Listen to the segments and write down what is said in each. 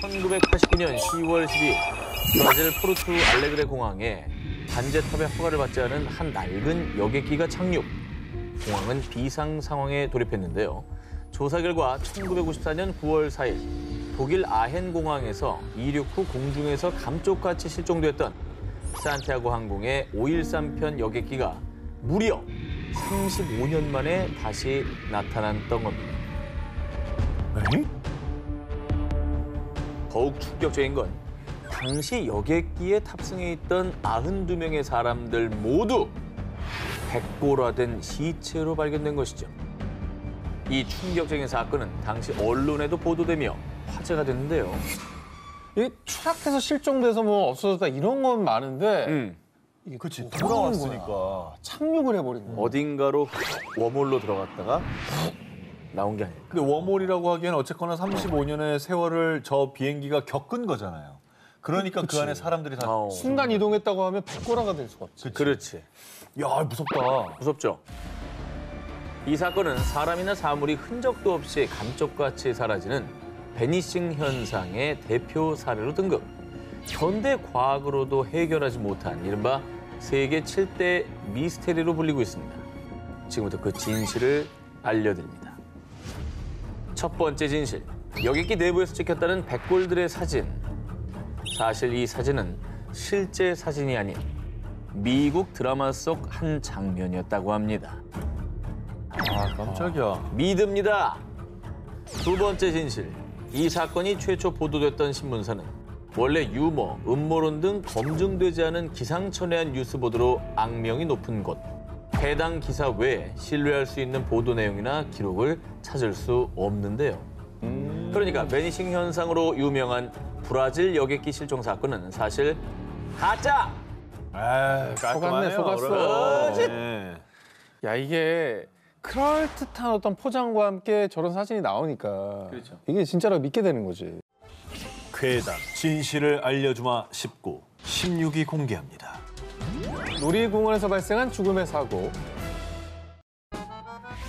1989년 10월 10일 브라질 포르투 알레그레 공항에 관제탑의 허가를 받지 않은 한 낡은 여객기가 착륙. 공항은 비상 상황에 돌입했는데요. 조사 결과 1954년 9월 4일 독일 아헨 공항에서 이륙 후 공중에서 감쪽같이 실종됐던 산티아고 항공의 513편 여객기가 무려 35년 만에 다시 나타났던 겁니다. 에이? 더욱 충격적인 건 당시 여객기에 탑승해 있던 92명의 사람들 모두 백골화된 시체로 발견된 것이죠. 이 충격적인 사건은 당시 언론에도 보도되며 화제가 됐는데요. 이 추락해서 실종돼서 뭐 없어졌다 이런 건 많은데 이게 그치, 돌아왔으니까 돌아왔으니까. 착륙을 해버린 거야. 어딘가로 웜홀로 들어갔다가 나온 게 아닐까. 근데 웜홀이라고 하기엔 어쨌거나 35년의 세월을 저 비행기가 겪은 거잖아요. 그러니까 그 안에 사람들이 다 순간 이동했다고 하면 백골화가 될 수가 없지. 그렇지. 야, 무섭다. 무섭죠? 이 사건은 사람이나 사물이 흔적도 없이 감쪽같이 사라지는 베니싱 현상의 대표 사례로 등극. 현대 과학으로도 해결하지 못한 이른바 세계 7대 미스테리로 불리고 있습니다. 지금부터 그 진실을 알려드립니다. 첫 번째 진실. 여객기 내부에서 찍혔다는 백골들의 사진. 사실 이 사진은 실제 사진이 아닌 미국 드라마 속 한 장면이었다고 합니다. 아, 깜짝이야. 믿습니다. 두 번째 진실. 이 사건이 최초 보도됐던 신문사는 원래 유머, 음모론 등 검증되지 않은 기상천외한 뉴스 보도로 악명이 높은 곳. 해당 기사 외에 신뢰할 수 있는 보도 내용이나 기록을 찾을 수 없는데요. 그러니까 베니싱 현상으로 유명한 브라질 여객기 실종 사건은 사실 가짜! 속았네, 속았어. 그렇지. 네. 야, 이게 그럴듯한 어떤 포장과 함께 저런 사진이 나오니까 그렇죠. 이게 진짜로 믿게 되는 거지. 괴담, 진실을 알려주마 19, 16위 공개합니다. 놀이공원에서 발생한 죽음의 사고.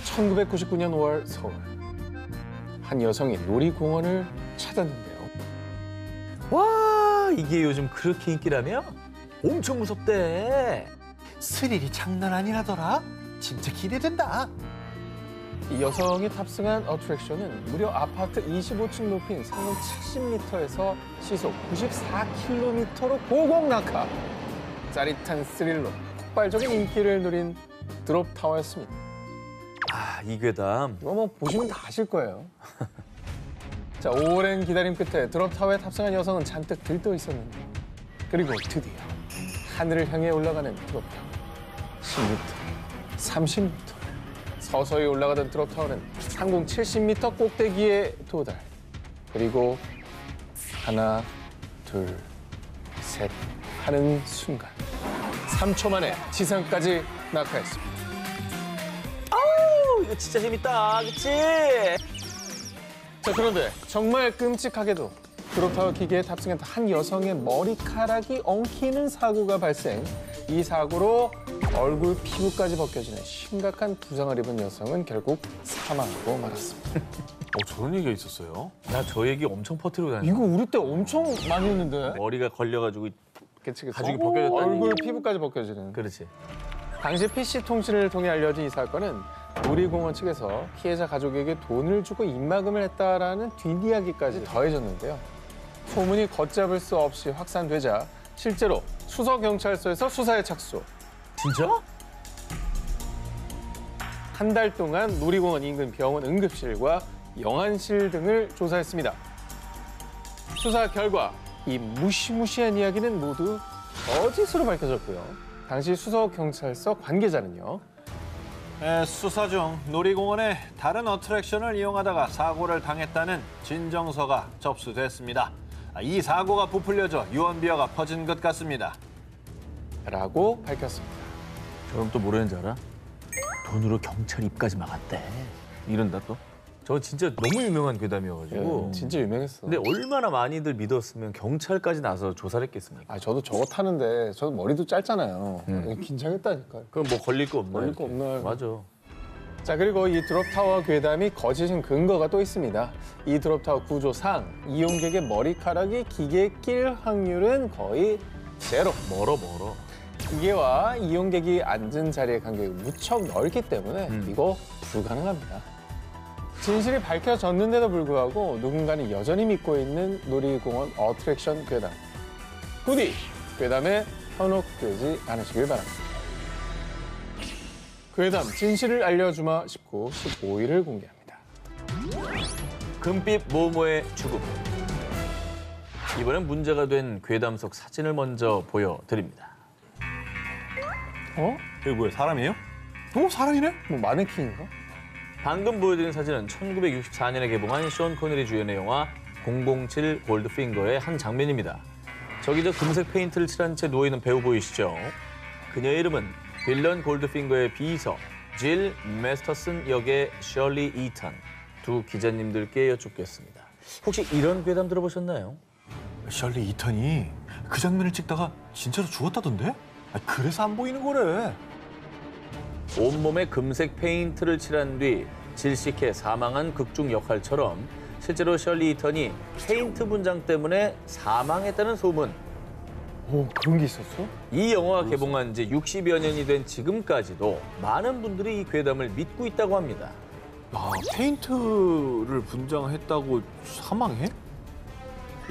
1999년 5월 서울. 한 여성이 놀이공원을 찾았는데요. 와, 이게 요즘 그렇게 인기라며? 엄청 무섭대. 스릴이 장난 아니라더라. 진짜 기대된다. 이 여성이 탑승한 어트랙션은 무려 아파트 25층 높이인 상공 70m에서 시속 94km로 고공 낙하. 짜릿한 스릴로 폭발적인 인기를 누린 드롭타워였습니다. 아, 이 괴담. 이거 뭐 보시면 다 아실 거예요. 자, 오랜 기다림 끝에 드롭타워에 탑승한 여성은 잔뜩 들떠 있었는데 그리고 드디어 하늘을 향해 올라가는 드롭타워. 10m, 30m. 서서히 올라가던 드롭타워는 상공 70m 꼭대기에 도달. 그리고 하나, 둘, 셋 하는 순간 3초 만에 지상까지 낙하했습니다. 아우, 이거 진짜 재밌다. 그치? 자, 그런데 정말 끔찍하게도 드롭타워 기계에 탑승했던 한 여성의 머리카락이 엉키는 사고가 발생. 이 사고로 얼굴 피부까지 벗겨지는 심각한 부상을 입은 여성은 결국 사망하고 말았습니다. 저런 얘기가 있었어요? 나 저 얘기 엄청 퍼뜨리고 다녔어. 이거 우리 때 엄청 많이 했는데. 머리가 걸려가지고. 그치, 그치. 가죽이 벗겨졌다니. 얼굴 피부까지 벗겨지는. 그렇지. 당시 PC 통신을 통해 알려진 이 사건은 놀이공원 측에서 피해자 가족에게 돈을 주고 입막음을 했다라는 뒷이야기까지 더해졌는데요. 소문이 걷잡을 수 없이 확산되자 실제로 수서경찰서에서 수사에 착수. 진짜? 한 달 동안 놀이공원 인근 병원 응급실과 영안실 등을 조사했습니다. 수사 결과 이 무시무시한 이야기는 모두 거짓으로 밝혀졌고요. 당시 수서경찰서 관계자는요. 수사 중 놀이공원의 다른 어트랙션을 이용하다가 사고를 당했다는 진정서가 접수됐습니다. 이 사고가 부풀려져 유언비어가 퍼진 것 같습니다. 라고 밝혔습니다. 그럼 또 뭐라는지 알아? 돈으로 경찰 입까지 막았대. 이런다 또. 저 진짜 너무 유명한 괴담이어가지고. 진짜 유명했어. 근데 얼마나 많이들 믿었으면 경찰까지 나서 조사를 했겠습니까? 아, 저도 저거 타는데 저도 머리도 짧잖아요. 긴장했다니까요. 그럼 뭐 걸릴 거 없나? 걸릴 거 이렇게. 없나. 맞아. 자, 그리고 이 드롭타워 괴담이 거짓인 근거가 또 있습니다. 이 드롭타워 구조상 이용객의 머리카락이 기계에 낄 확률은 거의 제로. 멀어. 기계와 이용객이 앉은 자리의 간격이 무척 넓기 때문에 이거 불가능합니다. 진실이 밝혀졌는데도 불구하고 누군가는 여전히 믿고 있는 놀이공원 어트랙션 괴담. 부디 괴담에 현혹되지 않으시길 바랍니다. 괴담 진실을 알려주마 19, 15일을 공개합니다. 금빛 모모의 죽음. 이번엔 문제가 된 괴담 속 사진을 먼저 보여드립니다. 어? 이거 뭐야, 사람이에요? 사람이네? 뭐 마네킹인가? 방금 보여드린 사진은 1964년에 개봉한 션 코너리 주연의 영화 007 골드핑거의 한 장면입니다. 저기 저 금색 페인트를 칠한 채 누워있는 배우 보이시죠? 그녀의 이름은 빌런 골드핑거의 비서 질 메스터슨 역의 셜리 이턴. 두 기자님들께 여쭙겠습니다. 혹시 이런 괴담 들어보셨나요? 셜리 이턴이 그 장면을 찍다가 진짜로 죽었다던데? 그래서 안 보이는 거래. 온몸에 금색 페인트를 칠한 뒤 질식해 사망한 극중 역할처럼 실제로 셜리 이턴이 페인트 분장 때문에 사망했다는 소문. 오, 그런 게 있었어? 이 영화가 개봉한 지 60여 년이 된 지금까지도 많은 분들이 이 괴담을 믿고 있다고 합니다. 페인트를 분장했다고 사망해?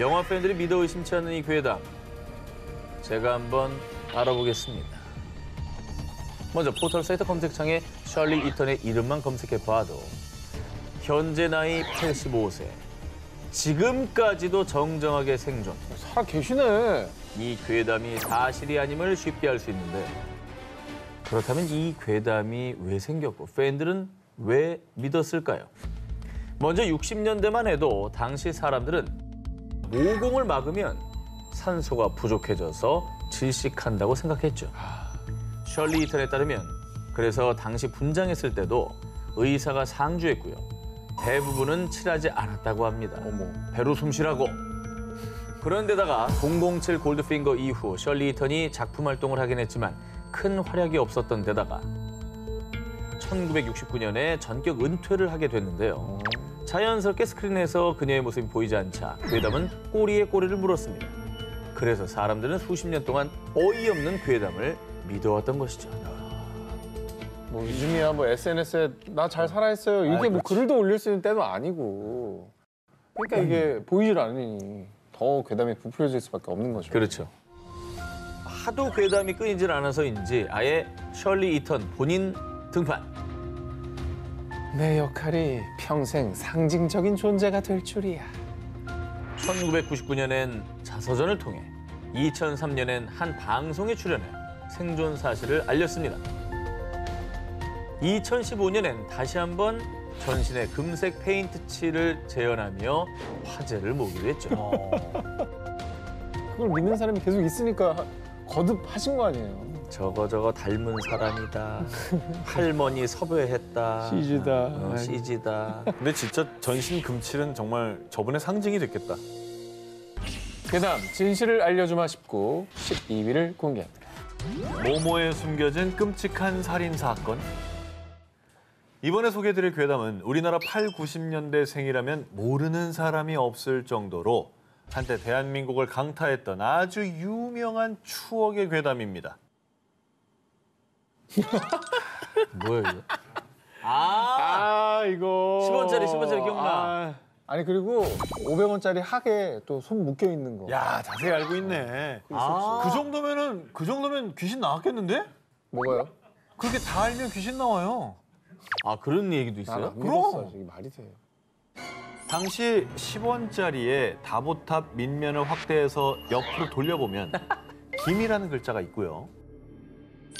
영화 팬들이 믿어 의심치 않는 이 괴담. 제가 한번 알아보겠습니다. 먼저 포털 사이트 검색창에 셜리 이턴의 이름만 검색해봐도 현재 나이 85세. 지금까지도 정정하게 생존. 살아 계시네. 이 괴담이 사실이 아님을 쉽게 알 수 있는데 그렇다면 이 괴담이 왜 생겼고 팬들은 왜 믿었을까요? 먼저 60년대만 해도 당시 사람들은 모공을 막으면 산소가 부족해져서 질식한다고 생각했죠. 셜리 이턴에 따르면 그래서 당시 분장했을 때도 의사가 상주했고요. 대부분은 칠하지 않았다고 합니다. 배로 숨쉬라고. 그런데다가 007 골드핑거 이후 셜리 이턴이 작품 활동을 하긴 했지만 큰 활약이 없었던 데다가 1969년에 전격 은퇴를 하게 됐는데요. 자연스럽게 스크린에서 그녀의 모습이 보이지 않자 괴담은 꼬리에 꼬리를 물었습니다. 그래서 사람들은 수십 년 동안 어이없는 괴담을 믿어왔던 것이죠. 뭐 요즘이야 뭐 SNS에 나 잘 살아있어요. 이게 뭐 글도 올릴 수 있는 때도 아니고. 그러니까 이게 보이질 않으니 더 괴담이 부풀려질 수밖에 없는 거죠. 그렇죠. 하도 괴담이 끊이질 않아서인지 아예 셜리 이턴 본인 등판. 내 역할이 평생 상징적인 존재가 될 줄이야. 1999년엔 자서전을 통해 2003년엔 한 방송에 출연해 생존 사실을 알렸습니다. 2015년엔 다시 한번 전신에 금색 페인트 칠을 재현하며 화제를 모으기도 했죠. 그걸 믿는 사람이 계속 있으니까 거듭하신 거 아니에요. 저거 닮은 사람이다. 할머니 섭외했다. CG다. CG다. 근데 진짜 전신 금칠은 정말 저분의 상징이 됐겠다. 괴담 진실을 알려주마 19, 12위를 공개합니다. 모모에 숨겨진 끔찍한 살인 사건. 이번에 소개해드릴 괴담은 우리나라 8, 90년대생이라면 모르는 사람이 없을 정도로 한때 대한민국을 강타했던 아주 유명한 추억의 괴담입니다. 뭐야 이거? 이거 10원짜리 기억나. 아니 그리고 500원짜리 하게 또 손 묶여 있는 거. 야, 자세히 알고 있네. 그 정도면 귀신 나왔겠는데? 뭐가요? 그렇게 다 알면 귀신 나와요. 아 그런 얘기도 있어요? 안 믿었어. 이게 말이 돼. 당시 10원짜리에 다보탑 밑면을 확대해서 옆으로 돌려보면 김이라는 글자가 있고요.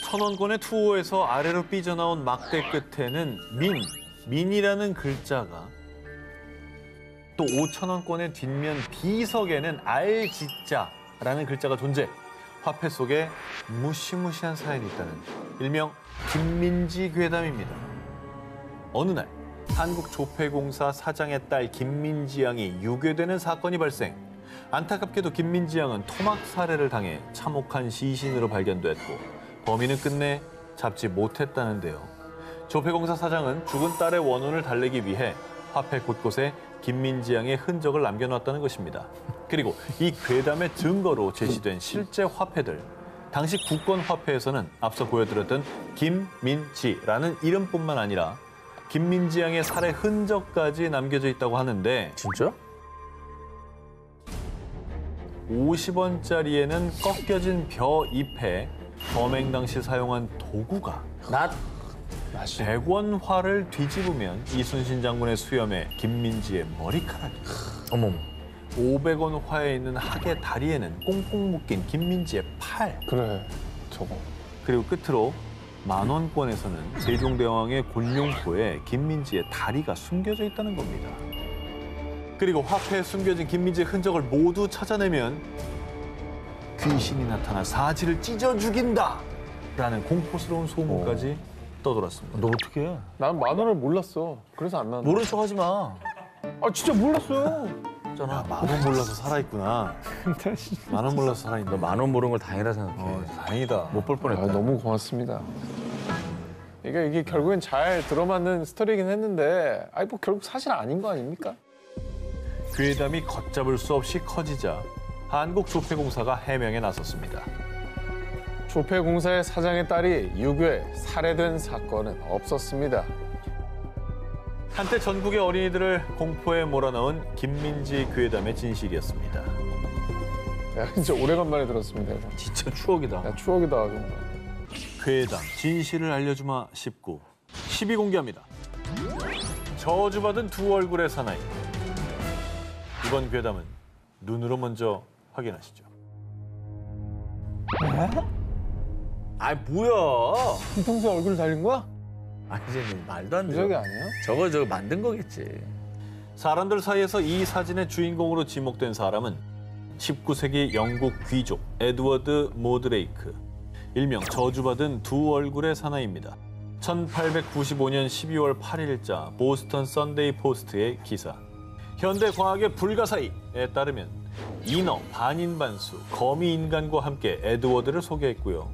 1000원권의 투호에서 아래로 삐져나온 막대 끝에는 민이라는 글자가, 또 5000원권의 뒷면 비석에는 알지자라는 글자가 존재, 화폐 속에 무시무시한 사연이 있다는 일명 김민지 괴담입니다. 어느 날 한국조폐공사 사장의 딸 김민지 양이 유괴되는 사건이 발생. 안타깝게도 김민지 양은 토막 살해를 당해 참혹한 시신으로 발견됐고 범인은 끝내 잡지 못했다는데요. 조폐공사 사장은 죽은 딸의 원혼을 달래기 위해 화폐 곳곳에 김민지 양의 흔적을 남겨놨다는 것입니다. 그리고 이 괴담의 증거로 제시된 실제 화폐들. 당시 국권 화폐에서는 앞서 보여드렸던 김민지라는 이름뿐만 아니라 김민지 양의 살해 흔적까지 남겨져 있다고 하는데 진짜? 50원짜리에는 꺾여진 벼 잎에 범행 당시 사용한 도구가 낫? 100원화를 뒤집으면 이순신 장군의 수염에 김민지의 머리카락이, 어머머. 500원 화에 있는 학의 다리에는 꽁꽁 묶인 김민지의 팔, 그래, 저거. 그리고 끝으로 10,000원권에서는 세종대왕의 곤룡포에 김민지의 다리가 숨겨져 있다는 겁니다. 그리고 화폐에 숨겨진 김민지의 흔적을 모두 찾아내면 귀신이 나타나 사지를 찢어 죽인다! 라는 공포스러운 소문까지 떠돌았습니다. 너 어떻게 해? 난 10,000원을 몰랐어. 그래서 안 나왔나? 모른 척 하지 마. 아, 진짜 몰랐어요. 야, 10,000원 몰라서 살아있구나. 10,000원 몰라서 살아있나? 너 10,000원 모른 걸 다행이라 생각해. 다행이다. 못 볼 아, 뻔했다. 너무 고맙습니다. 이게 결국엔 잘 들어맞는 스토리긴 했는데, 아니 뭐 결국 사실 아닌 거 아닙니까? 괴담이 걷잡을 수 없이 커지자 한국조폐공사가 해명에 나섰습니다. 조폐공사의 사장의 딸이 유괴, 살해된 사건은 없었습니다. 한때 전국의 어린이들을 공포에 몰아넣은 김민지 괴담의 진실이었습니다. 야, 진짜 오래간만에 들었습니다. 이거. 진짜 추억이다. 야, 추억이다. 정말. 괴담 진실을 알려주마 19. 10위 공개합니다. 저주받은 두 얼굴의 사나이. 이번 괴담은 눈으로 먼저 확인하시죠. 아 뭐야? 뒤통수에 얼굴 달린 거야? 아니지, 말도 안 돼. 유적이 아니야? 저거 만든 거겠지. 사람들 사이에서 이 사진의 주인공으로 지목된 사람은 19세기 영국 귀족 에드워드 모드레이크, 일명 저주받은 두 얼굴의 사나이입니다. 1895년 12월 8일자 보스턴 선데이 포스트의 기사. 현대 과학의 불가사의에 따르면 인어, 반인반수, 거미 인간과 함께 에드워드를 소개했고요.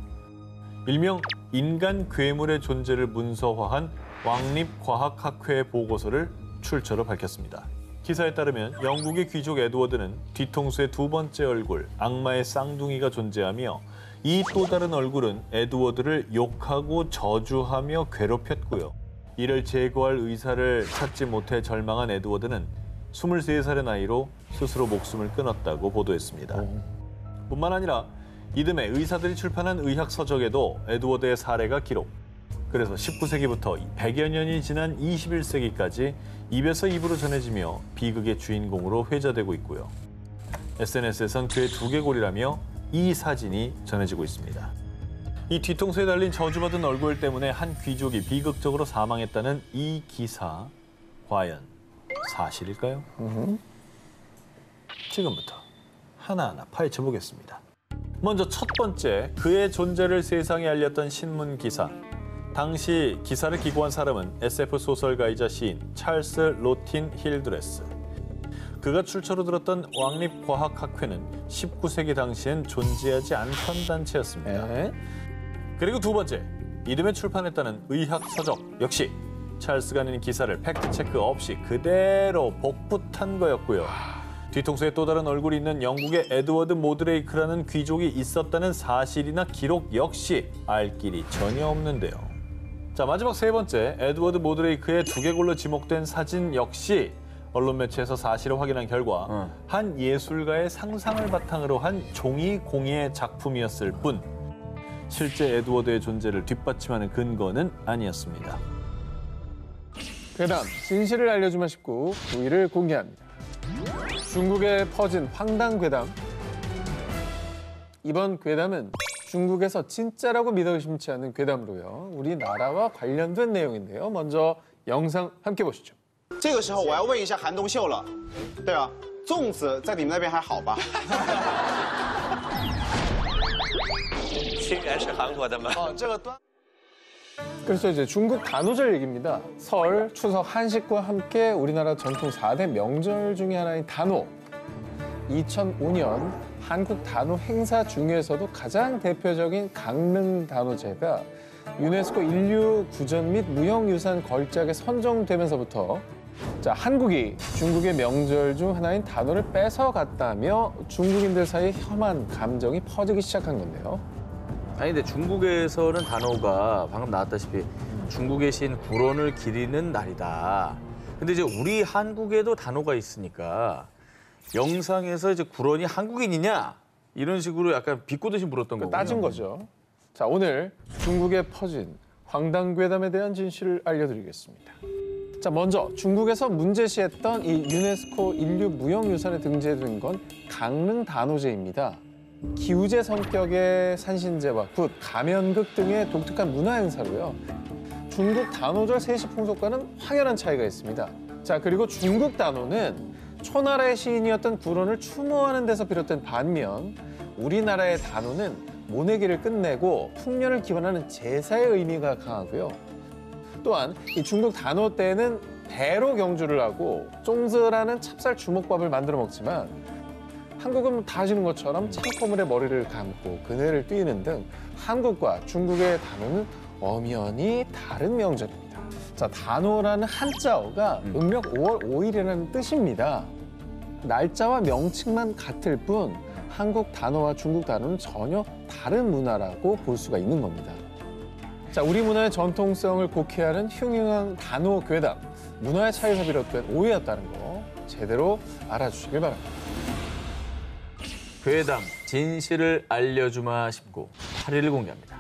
일명 인간 괴물의 존재를 문서화한 왕립과학학회 보고서를 출처로 밝혔습니다. 기사에 따르면 영국의 귀족 에드워드는 뒤통수의 두 번째 얼굴, 악마의 쌍둥이가 존재하며 이 또 다른 얼굴은 에드워드를 욕하고 저주하며 괴롭혔고요. 이를 제거할 의사를 찾지 못해 절망한 에드워드는 23살의 나이로 스스로 목숨을 끊었다고 보도했습니다. 뿐만 아니라 이듬해 의사들이 출판한 의학 서적에도 에드워드의 사례가 기록. 그래서 19세기부터 100여 년이 지난 21세기까지 입에서 입으로 전해지며 비극의 주인공으로 회자되고 있고요. SNS에선 그의 두개골이라며 이 사진이 전해지고 있습니다. 이 뒤통수에 달린 저주받은 얼굴 때문에 한 귀족이 비극적으로 사망했다는 이 기사, 과연 사실일까요? 지금부터 하나하나 파헤쳐 보겠습니다. 먼저 첫 번째, 그의 존재를 세상에 알렸던 신문 기사. 당시 기사를 기고한 사람은 SF 소설가이자 시인 찰스 로틴 힐드레스. 그가 출처로 들었던 왕립과학학회는 19세기 당시엔 존재하지 않던 단체였습니다. 그리고 두 번째, 이듬해 출판했다는 의학 서적 역시 찰스가 낸 기사를 팩트체크 없이 그대로 복붙한 거였고요. 뒤통수에 또 다른 얼굴이 있는 영국의 에드워드 모드레이크라는 귀족이 있었다는 사실이나 기록 역시 알 길이 전혀 없는데요. 자, 마지막 세 번째, 에드워드 모드레이크의 두개골로 지목된 사진 역시 언론 매체에서 사실을 확인한 결과 한 예술가의 상상을 바탕으로 한 종이 공예 작품이었을 뿐 실제 에드워드의 존재를 뒷받침하는 근거는 아니었습니다. 괴담, 진실을 알려주마 19, 9위를 공개합니다. 중국에 퍼진 황당 괴담. 이번 괴담은 중국에서 진짜라고 믿어 의심치 않는 괴담으로요. 우리나라와 관련된 내용인데요. 먼저 영상 함께 보시죠. 这个时候我要问一下韩东秀了，对啊，粽子在你们那边还好吧？清源是韩国的吗？哦，这个端。 그래서 이제 중국 단오절 얘기입니다. 설, 추석, 한식과 함께 우리나라 전통 4대 명절 중에 하나인 단오. 2005년 한국 단오 행사 중에서도 가장 대표적인 강릉 단오제가 유네스코 인류 구전 및 무형유산 걸작에 선정되면서부터 자, 한국이 중국의 명절 중 하나인 단오를 뺏어갔다며 중국인들 사이에 혐한 감정이 퍼지기 시작한 건데요. 아니 근데 중국에서는 단오가 방금 나왔다시피 중국의 신 구론을 기리는 날이다. 근데 이제 우리 한국에도 단오가 있으니까 영상에서 이제 구론이 한국인이냐 이런 식으로 약간 비꼬듯이 물었던 거고 따진 거죠. 자, 오늘 중국에 퍼진 황당괴담에 대한 진실을 알려드리겠습니다. 자, 먼저 중국에서 문제시했던 이 유네스코 인류 무형유산에 등재된 건 강릉 단오제입니다. 기우제 성격의 산신제와 굿, 가면극 등의 독특한 문화 행사로요. 중국 단오절 세시 풍속과는 확연한 차이가 있습니다. 자, 그리고 중국 단오는 초나라의 시인이었던 구론을 추모하는 데서 비롯된 반면 우리나라의 단오는 모내기를 끝내고 풍년을 기원하는 제사의 의미가 강하고요. 또한 이 중국 단오 때는 배로 경주를 하고 쫑즈라는 찹쌀 주먹밥을 만들어 먹지만 한국은 다 아시는 것처럼 창포물에 머리를 감고 그네를 뛰는 등 한국과 중국의 단오는 엄연히 다른 명절입니다. 자, 단오라는 한자어가 음력 5월 5일이라는 뜻입니다. 날짜와 명칭만 같을 뿐 한국 단오와 중국 단오는 전혀 다른 문화라고 볼 수가 있는 겁니다. 자, 우리 문화의 전통성을 곡해하는 흉흉한 단오 괴담, 문화의 차이에서 비롯된 오해였다는 거 제대로 알아주시길 바랍니다. 괴담 진실을 알려주마 싶고 8일 공개합니다.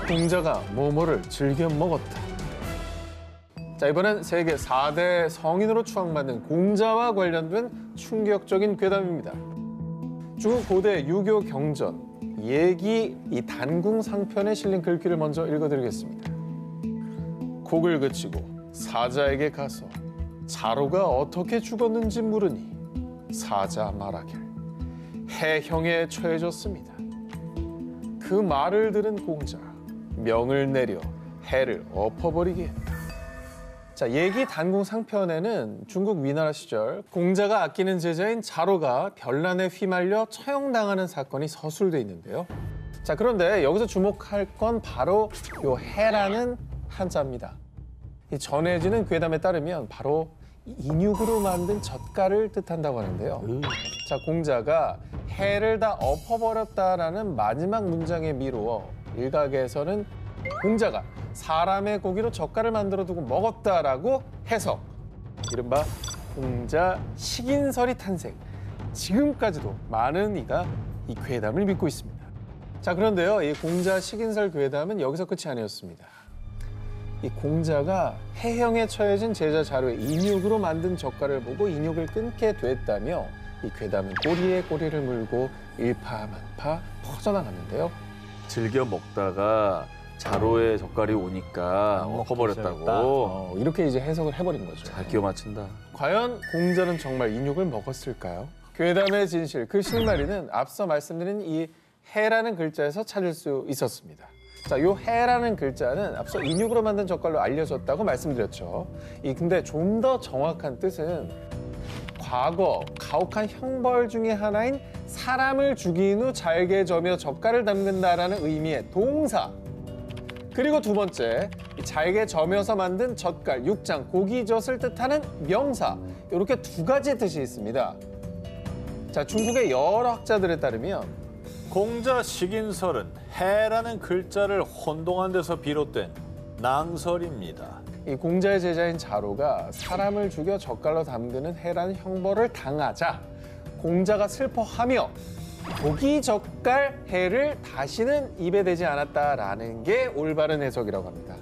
공자가 뭐뭐를 즐겨 먹었다. 자, 이번엔 세계 4대 성인으로 추앙받는 공자와 관련된 충격적인 괴담입니다. 중국 고대 유교 경전 예기 이 단궁 상편에 실린 글귀를 먼저 읽어드리겠습니다. 곡을 그치고 사자에게 가서 자로가 어떻게 죽었는지 물으니 사자 말하길 해형에 처해졌습니다. 그 말을 들은 공자 명을 내려 해를 엎어버리게 했다. 자, 예기 단궁 상편에는 중국 위나라 시절 공자가 아끼는 제자인 자로가 별난에 휘말려 처형당하는 사건이 서술돼 있는데요. 자, 그런데 여기서 주목할 건 바로 요 해라는 한자입니다. 이 전해지는 괴담에 따르면 바로 인육으로 만든 젓갈을 뜻한다고 하는데요. 자, 공자가 해를 다 엎어버렸다라는 마지막 문장에 미루어 일각에서는 공자가 사람의 고기로 젓갈을 만들어 두고 먹었다라고 해서 이른바 공자 식인설이 탄생. 지금까지도 많은 이가 이 괴담을 믿고 있습니다. 자, 그런데요, 이 공자 식인설 괴담은 여기서 끝이 아니었습니다. 이 공자가 해형에 처해진 제자 자로의 인육으로 만든 젓갈을 보고 인육을 끊게 됐다며 이 괴담은 꼬리에 꼬리를 물고 일파만파 퍼져나갔는데요. 즐겨 먹다가 자로의 젓갈이 오니까 엎어버렸다고. 이렇게 이제 해석을 해버린 거죠. 잘 끼워 맞춘다. 과연 공자는 정말 인육을 먹었을까요? 괴담의 진실, 그 실마리는 앞서 말씀드린 이 해라는 글자에서 찾을 수 있었습니다. 자, 요 해라는 글자는 앞서 인육으로 만든 젓갈로 알려졌다고 말씀드렸죠. 근데 좀 더 정확한 뜻은 과거 가혹한 형벌 중에 하나인 사람을 죽인 후 잘게 저며 젓갈을 담근다라는 의미의 동사. 그리고 두 번째, 잘게 저며서 만든 젓갈, 육장, 고기젓을 뜻하는 명사. 이렇게 두 가지의 뜻이 있습니다. 자, 중국의 여러 학자들에 따르면 공자 식인설은 해라는 글자를 혼동한 데서 비롯된 낭설입니다. 이 공자의 제자인 자로가 사람을 죽여 젓갈로 담그는 해라는 형벌을 당하자 공자가 슬퍼하며 고기 젓갈 해를 다시는 입에 대지 않았다라는 게 올바른 해석이라고 합니다.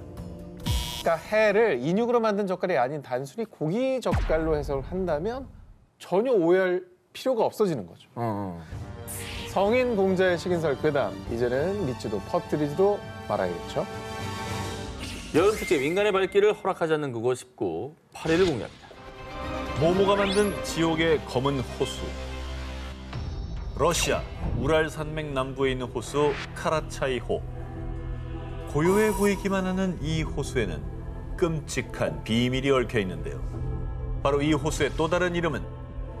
그러니까 해를 인육으로 만든 젓갈이 아닌 단순히 고기 젓갈로 해석을 한다면 전혀 오해할 필요가 없어지는 거죠. 성인 공자의 식인설 괴담, 이제는 믿지도 퍼뜨리지도 말아야겠죠. 여름 특집 인간의 발길을 허락하지 않는 그곳 19, 8일을 공개합니다. 모모가 만든 지옥의 검은 호수. 러시아 우랄 산맥 남부에 있는 호수 카라차이호. 고요해 보이기만 하는 이 호수에는 끔찍한 비밀이 얽혀 있는데요. 바로 이 호수의 또 다른 이름은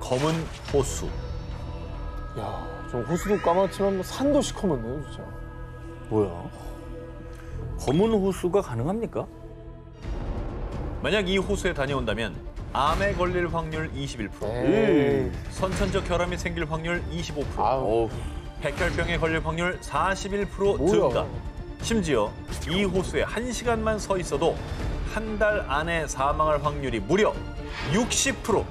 검은 호수. 야, 좀 호수도 까맣지만 산도 시커멓네요, 진짜. 뭐야? 검은 호수가 가능합니까? 만약 이 호수에 다녀온다면 암에 걸릴 확률 21%, 에이. 선천적 혈압이 생길 확률 25%, 아우. 백혈병에 걸릴 확률 41% 뭐야. 증가. 심지어 이 호수에 1시간만 서 있어도 한 달 안에 사망할 확률이 무려 60%.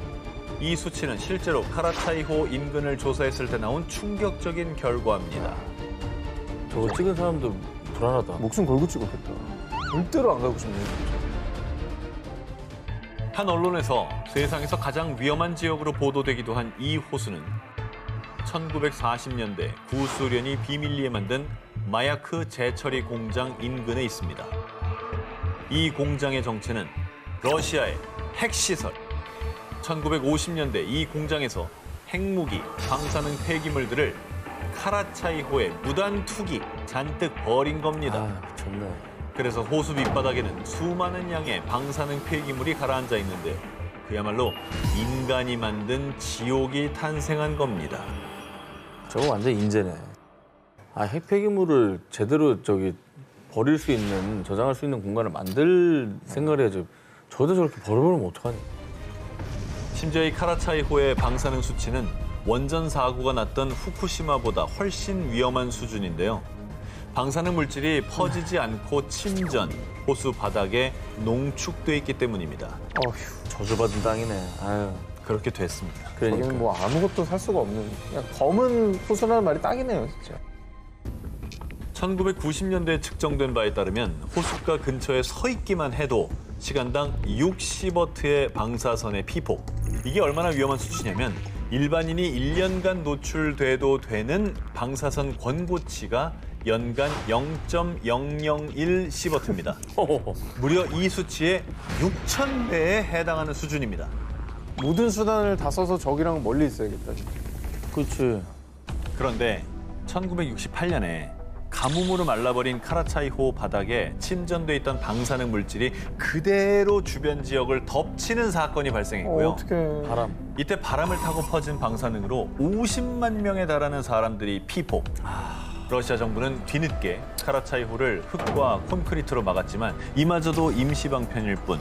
이 수치는 실제로 카라차이호 인근을 조사했을 때 나온 충격적인 결과입니다. 저거 찍은 사람도 불안하다. 목숨 걸고 찍었겠다. 절대로 안 가고 싶네. 한 언론에서 세상에서 가장 위험한 지역으로 보도되기도 한 이 호수는 1940년대 구소련이 비밀리에 만든 마야크 재처리 공장 인근에 있습니다. 이 공장의 정체는 러시아의 핵시설. 1950년대 이 공장에서 핵무기, 방사능 폐기물들을 카라차이호에 무단 투기 잔뜩 버린 겁니다. 아, 미쳤네. 그래서 호수 밑바닥에는 수많은 양의 방사능 폐기물이 가라앉아 있는데 그야말로 인간이 만든 지옥이 탄생한 겁니다. 저거 완전 인재네. 아, 핵폐기물을 제대로 버릴 수 있는, 저장할 수 있는 공간을 만들 생각을 해야죠. 저도 저렇게 버려버리면 어떡하니? 심지어 이 카라차이호의 방사능 수치는 원전 사고가 났던 후쿠시마보다 훨씬 위험한 수준인데요. 방사능 물질이 퍼지지 않고 침전, 호수 바닥에 농축돼 있기 때문입니다. 어휴. 저주받은 땅이네. 아유, 그렇게 됐습니다. 그러니까. 저기는 뭐 아무것도 살 수가 없는 그냥 검은 호수라는 말이 딱이네요, 진짜. 1990년대에 측정된 바에 따르면 호숫가 근처에 서 있기만 해도 시간당 60워트의 방사선의 피폭. 이게 얼마나 위험한 수치냐면 일반인이 1년간 노출돼도 되는 방사선 권고치가 연간 0.001 시버트입니다. 무려 이 수치의 6,000배에 해당하는 수준입니다. 모든 수단을 다 써서 저기랑 멀리 있어야겠다, 진짜. 그렇지. 그런데 1968년에 가뭄으로 말라버린 카라차이호 바닥에 침전돼 있던 방사능 물질이 그대로 주변 지역을 덮치는 사건이 발생했고요. 어떡해. 바람. 이때 바람을 타고 퍼진 방사능으로 50만 명에 달하는 사람들이 피폭. 러시아 정부는 뒤늦게 카라차이호를 흙과 콘크리트로 막았지만 이마저도 임시방편일 뿐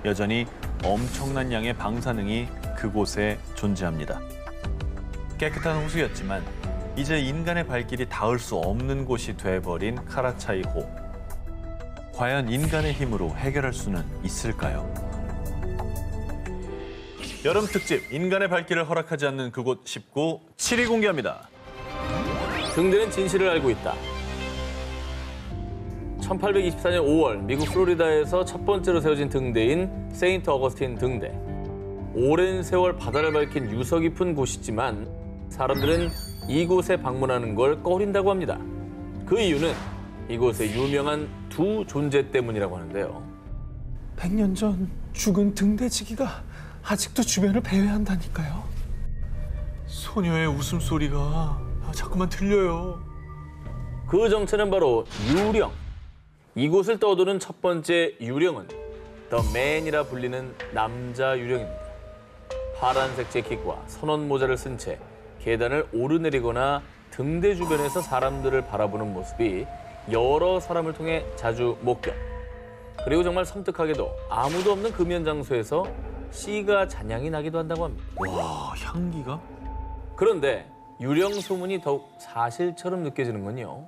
여전히 엄청난 양의 방사능이 그곳에 존재합니다. 깨끗한 호수였지만 이제 인간의 발길이 닿을 수 없는 곳이 돼버린 카라차이호. 과연 인간의 힘으로 해결할 수는 있을까요? 여름 특집 인간의 발길을 허락하지 않는 그곳 19 7위 공개합니다. 등대는 진실을 알고 있다. 1824년 5월 미국 플로리다에서 첫 번째로 세워진 등대인 세인트 어거스틴 등대. 오랜 세월 바다를 밝힌 유서 깊은 곳이지만 사람들은 이곳에 방문하는 걸 꺼린다고 합니다. 그 이유는 이곳의 유명한 두 존재 때문이라고 하는데요. 100년 전 죽은 등대지기가 아직도 주변을 배회한다니까요. 소녀의 웃음소리가 자꾸만 들려요. 그 정체는 바로 유령. 이곳을 떠도는 첫 번째 유령은 더 맨이라 불리는 남자 유령입니다. 파란색 재킷과 선원 모자를 쓴 채 계단을 오르내리거나 등대 주변에서 사람들을 바라보는 모습이 여러 사람을 통해 자주 목격. 그리고 정말 섬뜩하게도 아무도 없는 금연 장소에서 씨가 잔향이 나기도 한다고 합니다. 와, 향기가? 그런데 유령 소문이 더욱 사실처럼 느껴지는 건요.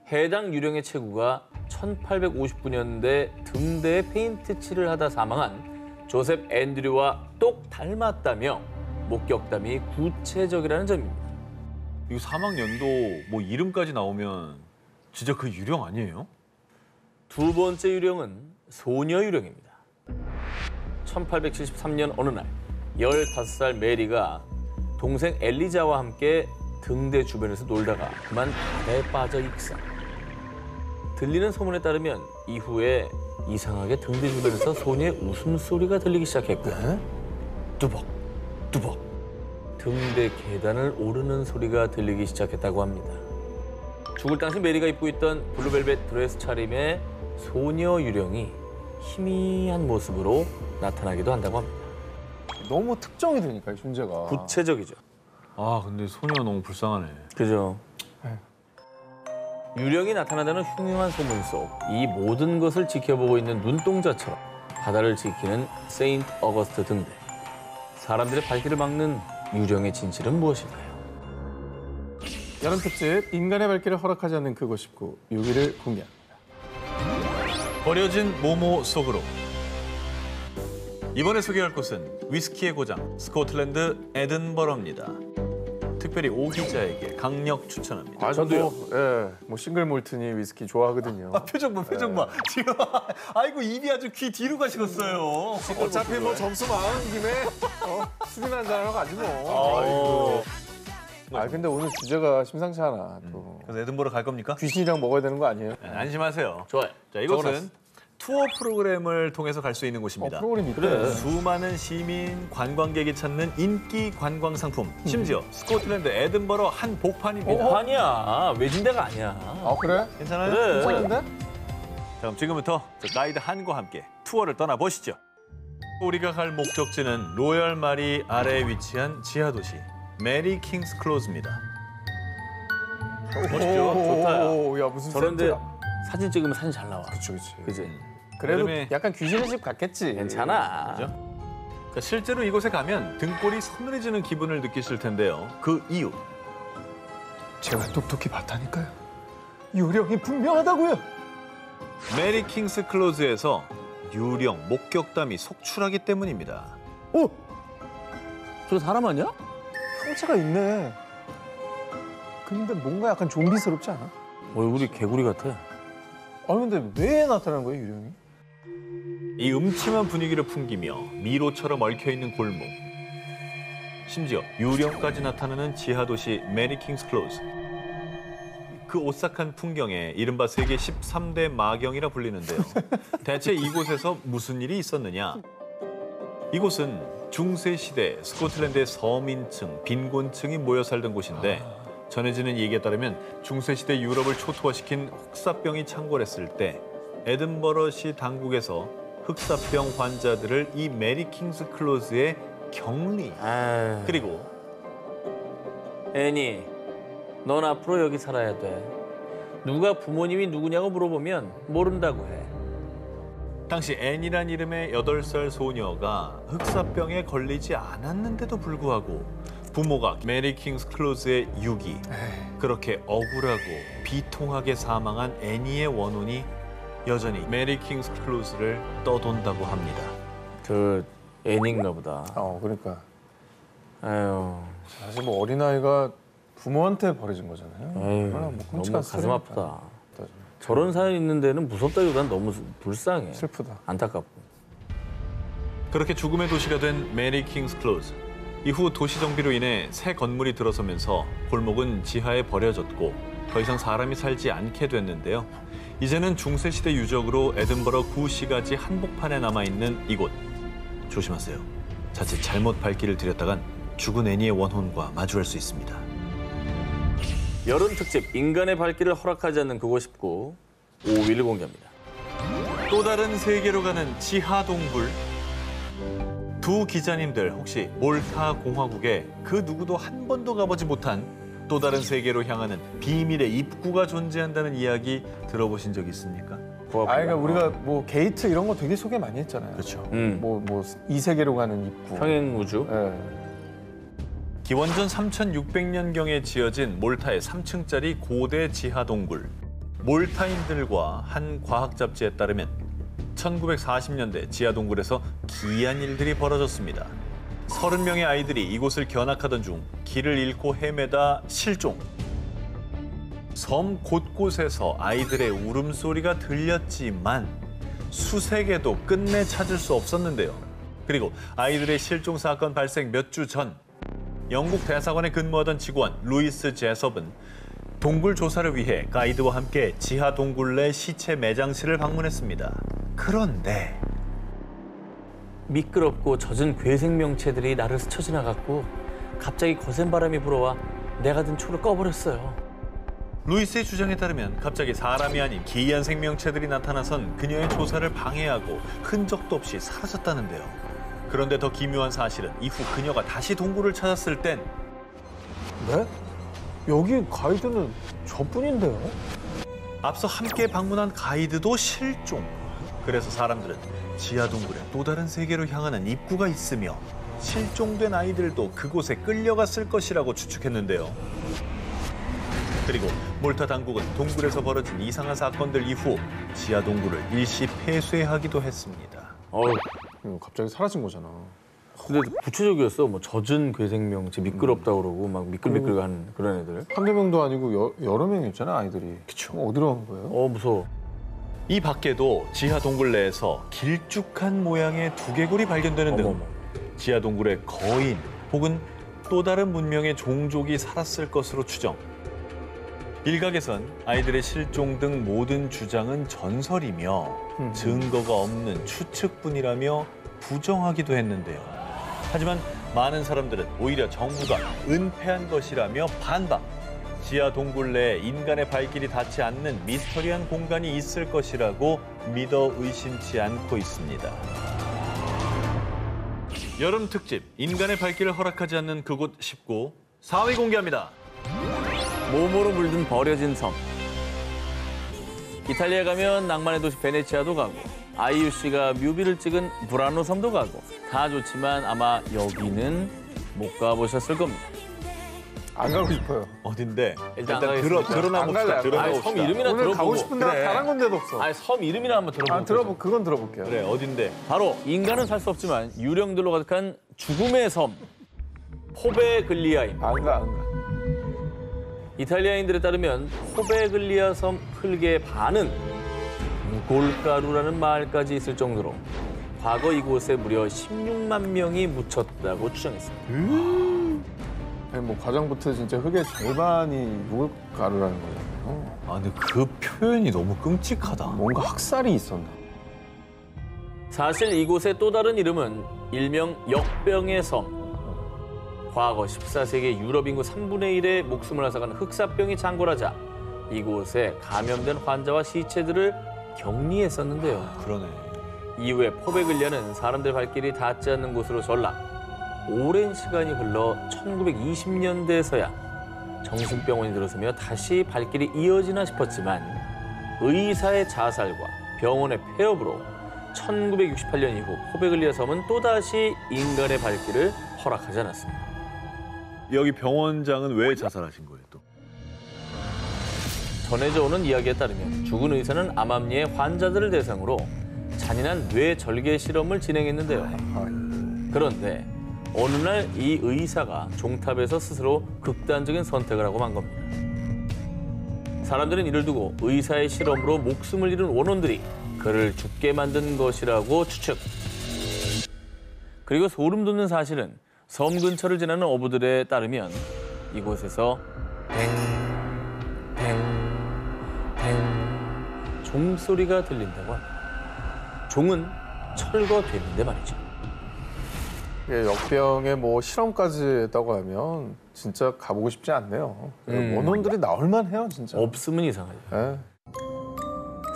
해당 유령의 체구가 1859년대 등대에 페인트 칠을 하다 사망한 조셉 앤드류와 똑 닮았다며 목격담이 구체적이라는 점입니다. 이거 사망 연도 뭐 이름까지 나오면 진짜 그 유령 아니에요? 두 번째 유령은 소녀 유령입니다. 1873년 어느 날 15살 메리가 동생 엘리자와 함께 등대 주변에서 놀다가 그만 바다에 빠져 익사. 들리는 소문에 따르면 이후에 이상하게 등대 주변에서 소녀의 웃음소리가 들리기 시작했고요. 뚜벅, 뚜벅. 등대 계단을 오르는 소리가 들리기 시작했다고 합니다. 죽을 당시 메리가 입고 있던 블루벨벳 드레스 차림의 소녀 유령이 희미한 모습으로 나타나기도 한다고 합니다. 너무 특정이 되니까, 이 존재가. 구체적이죠. 아, 근데 소녀 너무 불쌍하네. 그죠. 유령이 나타난다는 흉흉한 소문 속 이 모든 것을 지켜보고 있는 눈동자처럼 바다를 지키는 세인트 어거스트 등대. 사람들의 발길을 막는 유령의 진실은 무엇일까요? 여름 특집 인간의 발길을 허락하지 않는 그곳 19 6위를 공개합니다. 버려진 모모 속으로. 이번에 소개할 곳은 위스키의 고장 스코틀랜드 에든버러입니다. 특별히 오 기자에게 강력 추천합니다. 저도요. 뭐 싱글 몰트니 위스키 좋아하거든요. 표정 봐. 지금 아이고 입이 아주 귀 뒤로 가시겠어요. 어차피 뭐 점수 많은 김에 술이나 한잔하러 가지 뭐. 근데 오늘 주제가 심상치 않아. 또 그래서 에든버러 갈 겁니까? 귀신이랑 먹어야 되는 거 아니에요? 안심하세요. 좋아요. 자, 이곳은 투어 프로그램을 통해서 갈 수 있는 곳입니다. 프로그램이 있대. 그래. 수많은 시민, 관광객이 찾는 인기 관광 상품. 심지어 스코틀랜드 에든버러 한복판입니다. 아니야. 외진 데가 아니야. 그래? 괜찮아요? 그래. 괜찮은데? 자, 그럼 지금부터 저 가이드 한과 함께 투어를 떠나보시죠. 우리가 갈 목적지는 로열 마리 아래에 위치한 지하 도시 메리 킹스 클로즈입니다. 멋있죠? 좋다. 야 무슨 저런데 세트야. 사진 찍으면 사진 잘 나와. 그치. 그지? 그래도 여름에- 약간 귀신의 집 같겠지. 괜찮아. 자, 실제로 이곳에 가면 등골이 서늘해지는 기분을 느끼실 텐데요. 그 이유. 제가 똑똑히 봤다니까요. 유령이 분명하다고요. 메리 킹스 클로즈에서 유령 목격담이 속출하기 때문입니다. 저 사람 아니야? 형체가 있네. 근데 뭔가 약간 좀비스럽지 않아? 얼굴이 개구리 같아. 근데 왜 나타나는 거예요, 유령이? 이 음침한 분위기를 풍기며 미로처럼 얽혀있는 골목. 심지어 유령까지 나타나는 지하도시 메리 킹스 클로즈. 그 오싹한 풍경에 이른바 세계 13대 마경이라 불리는데요. 대체 이곳에서 무슨 일이 있었느냐? 이곳은 중세시대 스코틀랜드의 서민층, 빈곤층이 모여 살던 곳인데 전해지는 얘기에 따르면 중세시대 유럽을 초토화시킨 흑사병이 창궐했을 때 에든버러시 당국에서 흑사병 환자들을 이 메리 킹스 클로즈에 격리. 그리고 애니, 넌 앞으로 여기 살아야 돼. 누가 부모님이 누구냐고 물어보면 모른다고 해. 당시 앤이란 이름의 8살 소녀가 흑사병에 걸리지 않았는데도 불구하고 부모가 메리 킹스 클로즈의 유기, 그렇게 억울하고 비통하게 사망한 애니의 원혼이 여전히 메리 킹스 클로즈를 떠돈다고 합니다. 그 애니인가 보다. 그러니까. 아유, 사실 뭐 어린아이가 부모한테 버려진 거잖아요. 에휴, 얼마나 뭐 너무 끔찍한 가슴 스토리니까. 아프다. 저런 사연 있는 데는 무섭다기보단 너무 불쌍해. 슬프다. 안타깝고. 그렇게 죽음의 도시가 된 메리 킹스 클로즈. 이후 도시 정비로 인해 새 건물이 들어서면서 골목은 지하에 버려졌고 더 이상 사람이 살지 않게 됐는데요. 이제는 중세시대 유적으로 에든버러 구시가지 한복판에 남아있는 이곳. 조심하세요. 자칫 잘못 발길을 들였다간 죽은 애니의 원혼과 마주할 수 있습니다. 여름 특집 인간의 발길을 허락하지 않는 그곳 19 5위를 공개합니다. 또 다른 세계로 가는 지하 동굴. 두 기자님들 혹시 몰타 공화국에 그 누구도 한 번도 가보지 못한 또 다른 세계로 향하는 비밀의 입구가 존재한다는 이야기 들어보신 적 있습니까? 그러니까 우리가 뭐 게이트 이런 거 되게 소개 많이 했잖아요. 그렇죠. 뭐 이 세계로 가는 입구. 평행 우주. 기원전 3600년경에 지어진 몰타의 3층짜리 고대 지하 동굴. 몰타인들과 한 과학 잡지에 따르면 1940년대 지하 동굴에서 기이한 일들이 벌어졌습니다. 30명의 아이들이 이곳을 견학하던 중 길을 잃고 헤매다 실종. 섬 곳곳에서 아이들의 울음소리가 들렸지만 수색에도 끝내 찾을 수 없었는데요. 그리고 아이들의 실종 사건 발생 몇 주 전 영국 대사관에 근무하던 직원 루이스 제섭은 동굴 조사를 위해 가이드와 함께 지하 동굴 내 시체 매장실을 방문했습니다. 그런데 미끄럽고 젖은 괴생명체들이 나를 스쳐 지나갔고 갑자기 거센 바람이 불어와 내가 든 초를 꺼버렸어요. 루이스의 주장에 따르면 갑자기 사람이 아닌 기이한 생명체들이 나타나선 그녀의 조사를 방해하고 흔적도 없이 사라졌다는데요. 그런데 더 기묘한 사실은 이후 그녀가 다시 동굴을 찾았을 땐 네? 여기 가이드는 저뿐인데요? 앞서 함께 방문한 가이드도 실종. 그래서 사람들은 지하 동굴에 또 다른 세계로 향하는 입구가 있으며 실종된 아이들도 그곳에 끌려갔을 것이라고 추측했는데요. 그리고 몰타 당국은 동굴에서 벌어진 이상한 사건들 이후 지하 동굴을 일시 폐쇄하기도 했습니다. 어우, 갑자기 사라진 거잖아. 근데 구체적이었어. 뭐 젖은 괴생명체 미끄럽다 그러고 막 미끌미끌한 그런 애들. 한두 명도 아니고 여러 명이었잖아, 아이들이. 그쵸. 어디로 간 거예요? 무서워. 이 밖에도 지하 동굴 내에서 길쭉한 모양의 두개골이 발견되는 등 어머머. 지하 동굴에 거인 혹은 또 다른 문명의 종족이 살았을 것으로 추정. 일각에선 아이들의 실종 등 모든 주장은 전설이며 증거가 없는 추측뿐이라며 부정하기도 했는데요. 하지만 많은 사람들은 오히려 정부가 은폐한 것이라며 반박. 지하 동굴 내에 인간의 발길이 닿지 않는 미스터리한 공간이 있을 것이라고 믿어 의심치 않고 있습니다. 여름 특집 인간의 발길을 허락하지 않는 그곳 19 4위 공개합니다. 모모로 물든 버려진 섬. 이탈리아 가면 낭만의 도시 베네치아도 가고 아이유 씨가 뮤비를 찍은 브라노 섬도 가고 다 좋지만 아마 여기는 못 가보셨을 겁니다. 안 가고 싶어요. 어딘데? 일단 일단 안 가겠습니다. 드러나 안 갈래, 봅시다. 안 드러나 아니, 봅시다. 섬 이름이나 오늘 들어보고. 가고 싶은 데가 그래. 단 한 군데도 없어. 아니, 섬 이름이나 한번 들어보고. 그건 들어볼게요. 그래, 어딘데? 바로 인간은 살 수 없지만 유령들로 가득한 죽음의 섬 포베글리아입니다. 안 가. 이탈리아인들에 따르면 포베글리아 섬 흙의 반은 무골가루라는 말까지 있을 정도로 과거 이곳에 무려 16만 명이 묻혔다고 추정했습니다. 아니, 뭐 과장부터 진짜 흙의 절반이 무골가루라는 거잖아요. 아, 근데 그 표현이 너무 끔찍하다. 뭔가 학살이 있었나? 사실 이곳의 또 다른 이름은 일명 역병의 섬. 과거 14세기 유럽 인구 3분의 1의 목숨을 앗아간 흑사병이 창궐하자 이곳에 감염된 환자와 시체들을 격리했었는데요. 그러네. 이후에 포베글리아는 사람들 발길이 닿지 않는 곳으로 전락. 오랜 시간이 흘러 1920년대에서야 정신병원이 들어서며 다시 발길이 이어지나 싶었지만 의사의 자살과 병원의 폐업으로 1968년 이후 포베글리아 섬은 또다시 인간의 발길을 허락하지 않았습니다. 여기 병원장은 왜 자살하신 거예요, 또? 전해져 오는 이야기에 따르면 죽은 의사는 암암리의 환자들을 대상으로 잔인한 뇌 절개 실험을 진행했는데요. 그런데 어느 날 이 의사가 종탑에서 스스로 극단적인 선택을 하고 만 겁니다. 사람들은 이를 두고 의사의 실험으로 목숨을 잃은 원혼들이 그를 죽게 만든 것이라고 추측. 그리고 소름 돋는 사실은 섬 근처를 지나는 어부들에 따르면 이곳에서 댕 종소리가 들린다고 합니다. 종은 철거됐는데 말이죠. 예, 역병에 뭐 실험까지 했다고 하면 진짜 가보고 싶지 않네요. 원혼들이 나올만 해요, 진짜. 없으면 이상하죠. 예.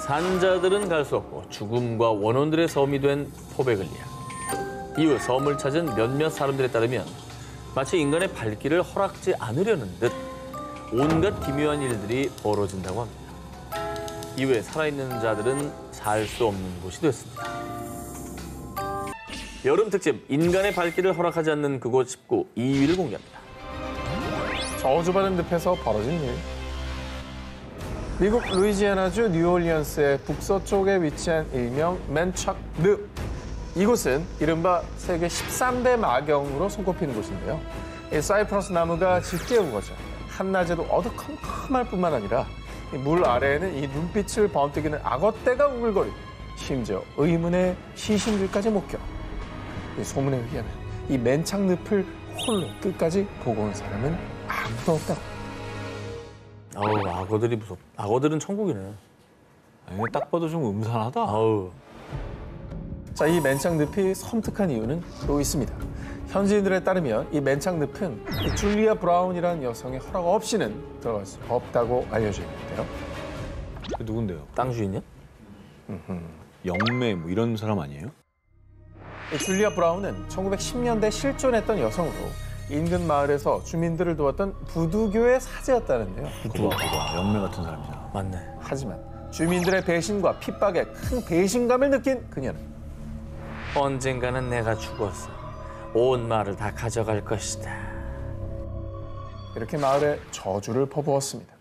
산자들은 갈 수 없고 죽음과 원혼들의 섬이 된 포베글리아. 이후 섬을 찾은 몇몇 사람들에 따르면 마치 인간의 발길을 허락지 않으려는 듯 온갖 기묘한 일들이 벌어진다고 합니다. 이후에 살아있는 자들은 살 수 없는 곳이 됐습니다. 여름 특집 인간의 발길을 허락하지 않는 그곳 19 2위를 공개합니다. 저주받은 늪에서 벌어진 일. 미국 루이지애나주 뉴올리언스의 북서쪽에 위치한 일명 맨착 늪. 이곳은 이른바 세계 13대 마경으로 손꼽히는 곳인데요. 이 사이프러스 나무가 짙게 우거져 한낮에도 어두컴컴할 뿐만 아니라 이 물 아래에는 이 눈빛을 번뜩이는 악어떼가 우글거리고 심지어 의문의 시신들까지 목격. 이 소문에 의하면 이 맨착 늪을 홀로 끝까지 보고 온 사람은 아무도 없다고. 아우, 악어들이 무섭다. 악어들은 천국이네. 아니, 딱 봐도 좀 음산하다. 아우. 자, 이 맨착 늪이 섬뜩한 이유는 또 있습니다. 현지인들에 따르면 이 맨착 늪은 이 줄리아 브라운이라는 여성의 허락 없이는 들어갈 수 없다고 알려져 있는데요. 누군데요? 땅 주인이야? 영매 뭐 이런 사람 아니에요? 이 줄리아 브라운은 1910년대 실존했던 여성으로 인근 마을에서 주민들을 도왔던 부두교의 사제였다는데요. 부두가 영매 같은 사람이잖아. 맞네. 하지만 주민들의 배신과 핍박에 큰 배신감을 느낀 그녀는 언젠가는 내가 죽어서 온 마을을 다 가져갈 것이다. 이렇게 마을에 저주를 퍼부었습니다.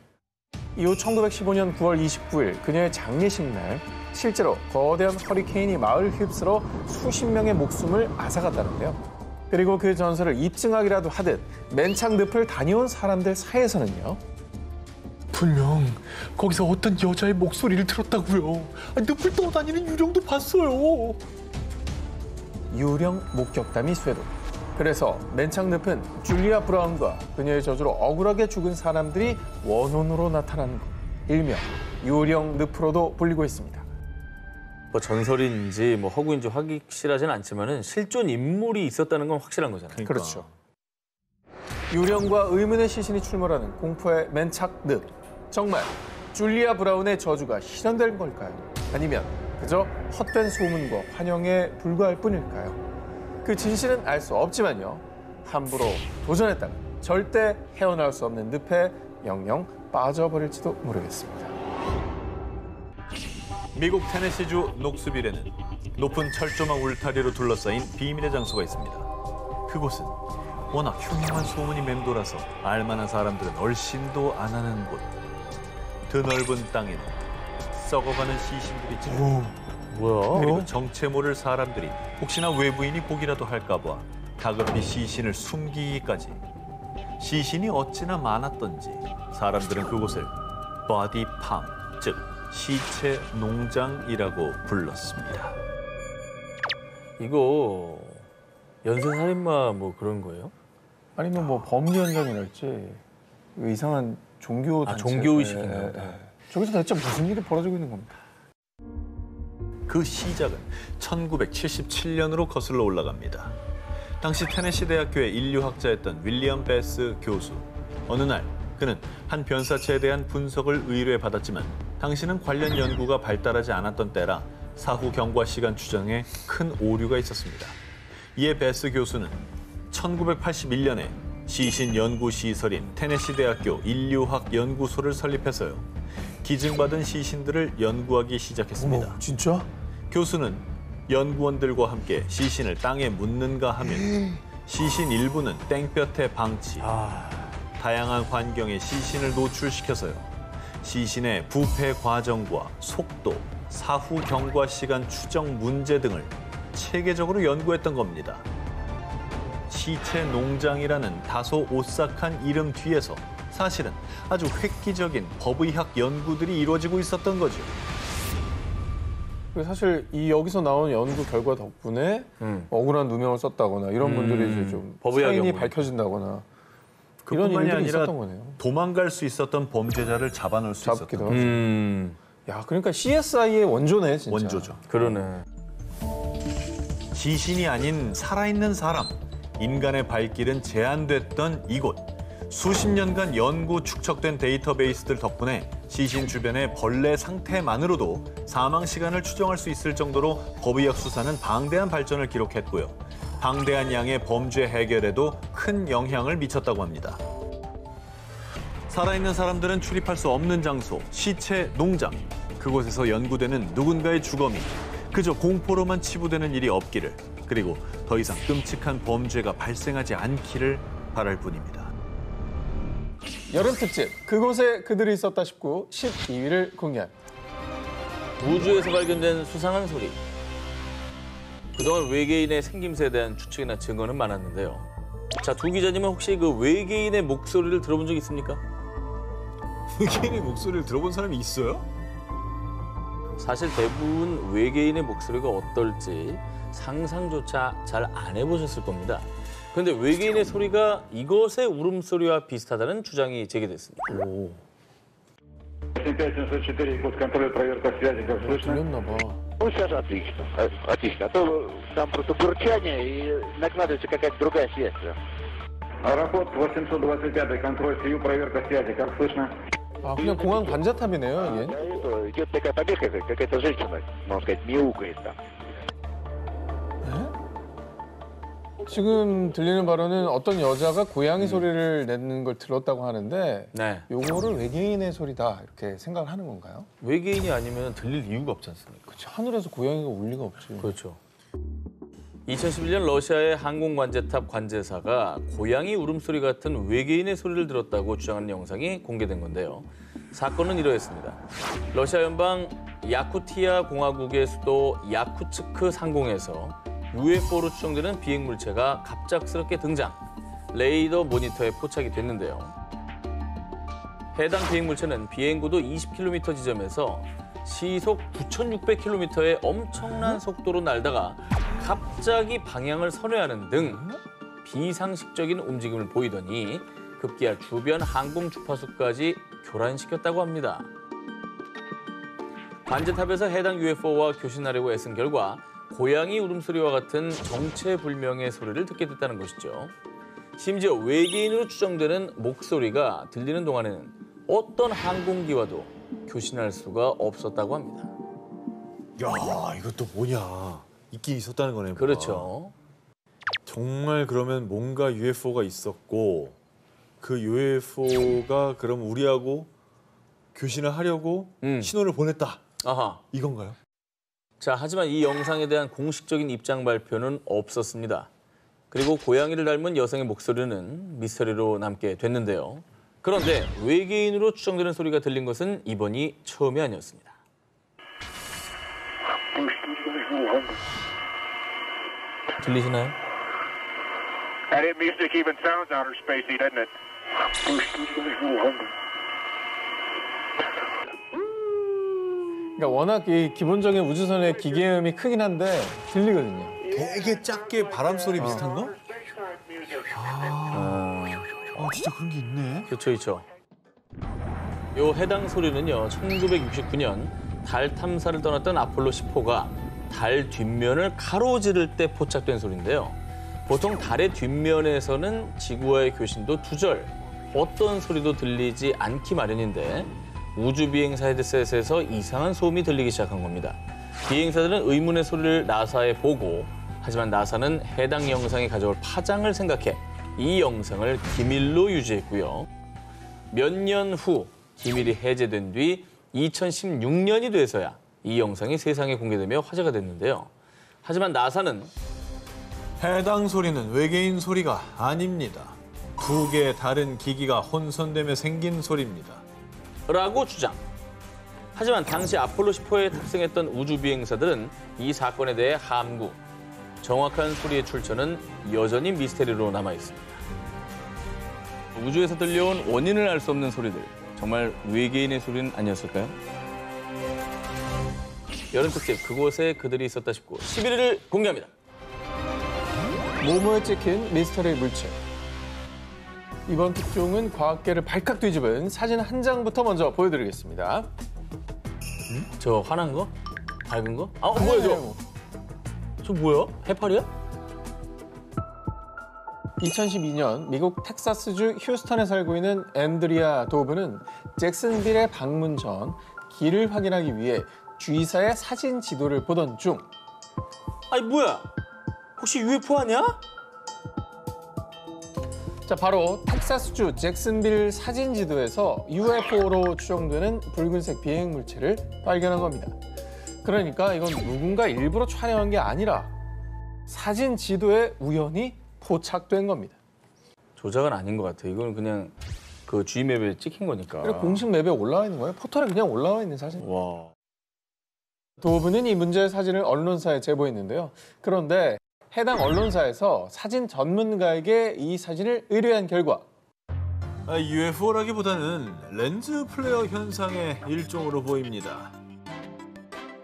이후 1915년 9월 29일 그녀의 장례식 날 실제로 거대한 허리케인이 마을 휩쓸어 수십 명의 목숨을 앗아갔다는데요. 그리고 그 전설을 입증하기라도 하듯 맨창 늪을 다녀온 사람들 사이에서는요. 분명 거기서 어떤 여자의 목소리를 들었다고요. 늪을 떠다니는 유령도 봤어요. 유령 목격담이 쇄도. 그래서 맨창 늪은 줄리아 브라운과 그녀의 저주로 억울하게 죽은 사람들이 원혼으로 나타나는 곳. 일명 유령 늪으로도 불리고 있습니다. 뭐 전설인지 뭐 허구인지 확실하진 않지만은 실존 인물이 있었다는 건 확실한 거잖아요. 그렇죠. 유령과 의문의 시신이 출몰하는 공포의 맨착 늪. 정말 줄리아 브라운의 저주가 실현된 걸까요? 아니면 그저 헛된 소문과 환영에 불과할 뿐일까요? 그 진실은 알 수 없지만요. 함부로 도전했다면 절대 헤어나올 수 없는 늪에 영영 빠져버릴지도 모르겠습니다. 미국 테네시주 녹스빌에는 높은 철조망 울타리로 둘러싸인 비밀의 장소가 있습니다. 그곳은 워낙 흉흉한 소문이 맴돌아서 알만한 사람들은 얼씬도 안 하는 곳. 드넓은 땅에는 썩어가는 시신들이 쳐 뭐야? 그리고 정체 모를 사람들이 혹시나 외부인이 보기라도 할까 봐 다급히 시신을 숨기기까지. 시신이 어찌나 많았던지 사람들은 그곳을 버디팜, 즉 시체 농장이라고 불렀습니다. 이거 연쇄살인마 뭐 그런 거예요? 아니면 뭐 범죄 현장이랄지 이상한 종교 단체. 종교의식인가 보다. 저기서 대체 무슨 일이 벌어지고 있는 겁니까? 그 시작은 1977년으로 거슬러 올라갑니다. 당시 테네시 대학교의 인류학자였던 윌리엄 베스 교수. 어느 날 그는 한 변사체에 대한 분석을 의뢰받았지만 당시는 관련 연구가 발달하지 않았던 때라 사후 경과 시간 추정에 큰 오류가 있었습니다. 이에 베스 교수는 1981년에 시신 연구 시설인 테네시 대학교 인류학 연구소를 설립해서요. 기증받은 시신들을 연구하기 시작했습니다. 어머, 진짜? 교수는 연구원들과 함께 시신을 땅에 묻는가 하면 시신 일부는 땡볕에 방치, 다양한 환경에 시신을 노출시켜서요. 시신의 부패 과정과 속도, 사후 경과 시간 추정 문제 등을 체계적으로 연구했던 겁니다. 시체 농장이라는 다소 오싹한 이름 뒤에서 사실은 아주 획기적인 법의학 연구들이 이루어지고 있었던 거죠. 사실 이 여기서 나온 연구 결과 덕분에 억울한 누명을 썼다거나 이런 분들이 이제 좀 법의학 사인이 연구. 밝혀진다거나 이런 그뿐만이 일들이 아니라 있었던 거네요. 도망갈 수 있었던 범죄자를 잡아놓을 수 있었던 잡기도 거죠. 하죠. 야, 그러니까 CSI의 원조네, 진짜. 원조죠. 그러네. 시신이 아닌 살아있는 사람, 인간의 발길은 제한됐던 이곳. 수십 년간 연구 축적된 데이터베이스들 덕분에 시신 주변의 벌레 상태만으로도 사망 시간을 추정할 수 있을 정도로 법의학 수사는 방대한 발전을 기록했고요. 방대한 양의 범죄 해결에도 큰 영향을 미쳤다고 합니다. 살아있는 사람들은 출입할 수 없는 장소, 시체 농장. 그곳에서 연구되는 누군가의 주검이 그저 공포로만 치부되는 일이 없기를, 그리고 더 이상 끔찍한 범죄가 발생하지 않기를 바랄 뿐입니다. 여름 특집, 그곳에 그들이 있었다 싶고 12위를 공개합니다. 우주에서 발견된 수상한 소리. 그동안 외계인의 생김새에 대한 추측이나 증거는 많았는데요. 자, 두 기자님은 혹시 그 외계인의 목소리를 들어본 적 있습니까? 외계인의 목소리를 들어본 사람이 있어요? 사실 대부분 외계인의 목소리가 어떨지 상상조차 잘 안 해보셨을 겁니다. 그런데 외계인의 소리가 이것의 울음소리와 비슷하다는 주장이 제기됐습니다. 오, 5704, код контроля, проверка связи, как слышно? 들렸나 봐. Ну, сейчас отлично, отлично. А то там просто бурчание и накладывается какая-то другая связь. Аэропорт 825, контроль СИЮ, проверка связи, как слышно? 아, 그냥 공항 관자탑이네요, Да, 이게. это идет такая побега, какая-то женщина, можно сказать, мяукает там. 지금 들리는 바로는 어떤 여자가 고양이 소리를 내는 걸 들었다고 하는데 네. 요거를 외계인의 소리다 이렇게 생각을 하는 건가요? 외계인이 아니면 들릴 이유가 없지 않습니까? 그치, 하늘에서 고양이가 울 리가 없지. 그렇죠. 2011년 러시아의 항공관제탑 관제사가 고양이 울음소리 같은 외계인의 소리를 들었다고 주장하는 영상이 공개된 건데요. 사건은 이러했습니다. 러시아 연방 야쿠티아 공화국의 수도 야쿠츠크 상공에서 UFO로 추정되는 비행 물체가 갑작스럽게 등장, 레이더 모니터에 포착이 됐는데요. 해당 비행 물체는 비행고도 20km 지점에서 시속 9,600km의 엄청난 속도로 날다가 갑자기 방향을 선회하는 등 비상식적인 움직임을 보이더니 급기야 주변 항공 주파수까지 교란시켰다고 합니다. 관제탑에서 해당 UFO와 교신하려고 애쓴 결과 고양이 울음소리와 같은 정체불명의 소리를 듣게 됐다는 것이죠. 심지어 외계인으로 추정되는 목소리가 들리는 동안에는 어떤 항공기와도 교신할 수가 없었다고 합니다. 야, 이것도 뭐냐. 있긴 있었다는 거네. 뭐가. 그렇죠. 정말 그러면 뭔가 UFO가 있었고 그 UFO가 그럼 우리하고 교신을 하려고 신호를 보냈다. 아하. 이건가요? 자, 하지만 이 영상에 대한 공식적인 입장 발표는 없었습니다. 그리고 고양이를 닮은 여성의 목소리는 미스터리로 남게 됐는데요. 그런데 외계인으로 추정되는 소리가 들린 것은 이번이 처음이 아니었습니다. 들리시나요? That music even sounds outer spacey, doesn't it? 그러니까 워낙 이 기본적인 우주선의 기계음이 크긴 한데 들리거든요. 되게 작게 바람 소리 비슷한 거? 진짜 그런 게 있네. 그렇죠, 그렇죠. 요 해당 소리는요, 1969년 달 탐사를 떠났던 아폴로 10호가 달 뒷면을 가로지를 때 포착된 소리인데요. 보통 달의 뒷면에서는 지구와의 교신도 두절, 어떤 소리도 들리지 않기 마련인데 우주비행사 헤드셋에서 이상한 소음이 들리기 시작한 겁니다. 비행사들은 의문의 소리를 나사에 보고, 하지만 나사는 해당 영상이 가져올 파장을 생각해 이 영상을 기밀로 유지했고요. 몇 년 후 기밀이 해제된 뒤 2016년이 돼서야 이 영상이 세상에 공개되며 화제가 됐는데요. 하지만 나사는 해당 소리는 외계인 소리가 아닙니다. 두 개의 다른 기기가 혼선되며 생긴 소리입니다. 라고 주장. 하지만 당시 아폴로 10호에 탑승했던 우주비행사들은 이 사건에 대해 함구. 정확한 소리의 출처는 여전히 미스테리로 남아있습니다. 우주에서 들려온 원인을 알 수 없는 소리들. 정말 외계인의 소리는 아니었을까요? 여름 특집 그곳에 그들이 있었다 싶고 11위를 공개합니다. 모모에 찍힌 미스터리 물체. 이번 특종은 과학계를 발칵 뒤집은 사진 한 장부터 먼저 보여드리겠습니다. 저 환한 거? 밝은 거? 아, 뭐야 저? 저 뭐야? 해파리야? 2012년 미국 텍사스주 휴스턴에 살고 있는 앤드리아 도브는 잭슨빌에 방문 전 길을 확인하기 위해 주의사의 사진 지도를 보던 중. 아니 뭐야? 혹시 UFO 아니야? 자, 바로 텍사스주 잭슨빌 사진 지도에서 UFO로 추정되는 붉은색 비행 물체를 발견한 겁니다. 그러니까 이건 누군가 일부러 촬영한 게 아니라 사진 지도에 우연히 포착된 겁니다. 조작은 아닌 것 같아. 이건 그냥 그 G맵에 찍힌 거니까. 그리고 공식 맵에 올라와 있는 거예요. 포털에 그냥 올라와 있는 사진. 와. 도브는 이 문제의 사진을 언론사에 제보했는데요. 그런데 해당 언론사에서 사진 전문가에게 이 사진을 의뢰한 결과 UFO라기보다는 렌즈 플레어 현상의 일종으로 보입니다.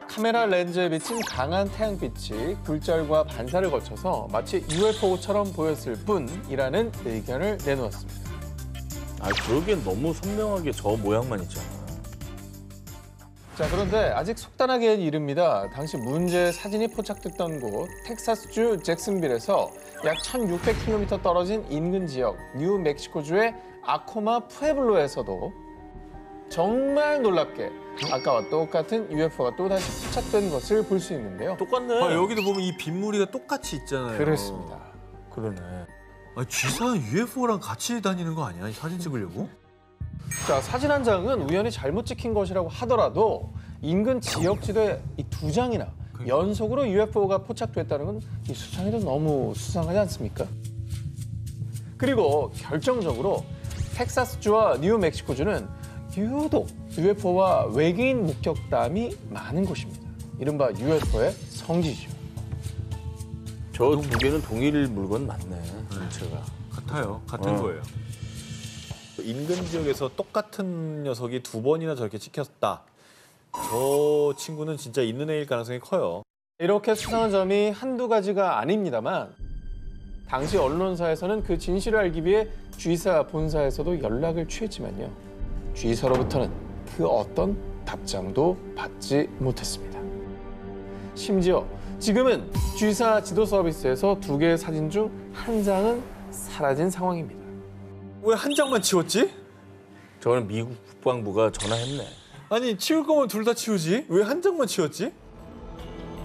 카메라 렌즈에 비친 강한 태양빛이 굴절과 반사를 거쳐서 마치 UFO처럼 보였을 뿐이라는 의견을 내놓았습니다. 아, 그러기엔 너무 선명하게 저 모양만 있잖아. 자, 그런데 아직 속단하기엔 이릅니다. 당시 문제의 사진이 포착됐던 곳 텍사스주 잭슨빌에서 약 1,600km 떨어진 인근 지역 뉴멕시코주의 아코마 푸에블로에서도 정말 놀랍게 아까와 똑같은 UFO가 또다시 포착된 것을 볼 수 있는데요. 똑같네. 여기도 보면 이 빗무리가 똑같이 있잖아요. 그렇습니다. 그러네. 쥐사는 UFO랑 같이 다니는 거 아니야? 사진 찍으려고? 자, 사진 한 장은 우연히 잘못 찍힌 것이라고 하더라도 인근 지역 지도에 이 2장이나 연속으로 UFO가 포착됐다는 건 이 수상해도 너무 수상하지 않습니까? 그리고 결정적으로 텍사스주와 뉴멕시코주는 유독 UFO와 외계인 목격담이 많은 곳입니다. 이른바 UFO의 성지죠. 저 두 개는 동일 물건 맞네, 물체가. 같아요. 같은 거예요. 인근 지역에서 똑같은 녀석이 2번이나 저렇게 찍혔다. 저 친구는 진짜 있는 애일 가능성이 커요. 이렇게 수상한 점이 한두 가지가 아닙니다만 당시 언론사에서는 그 진실을 알기 위해 G사 본사에서도 연락을 취했지만요. G사로부터는 그 어떤 답장도 받지 못했습니다. 심지어 지금은 G사 지도 서비스에서 2개의 사진 중 한 장은 사라진 상황입니다. 왜 한 장만 치웠지? 저거는 미국 국방부가 전화했네. 아니 치울 거면 둘 다 치우지. 왜 한 장만 치웠지?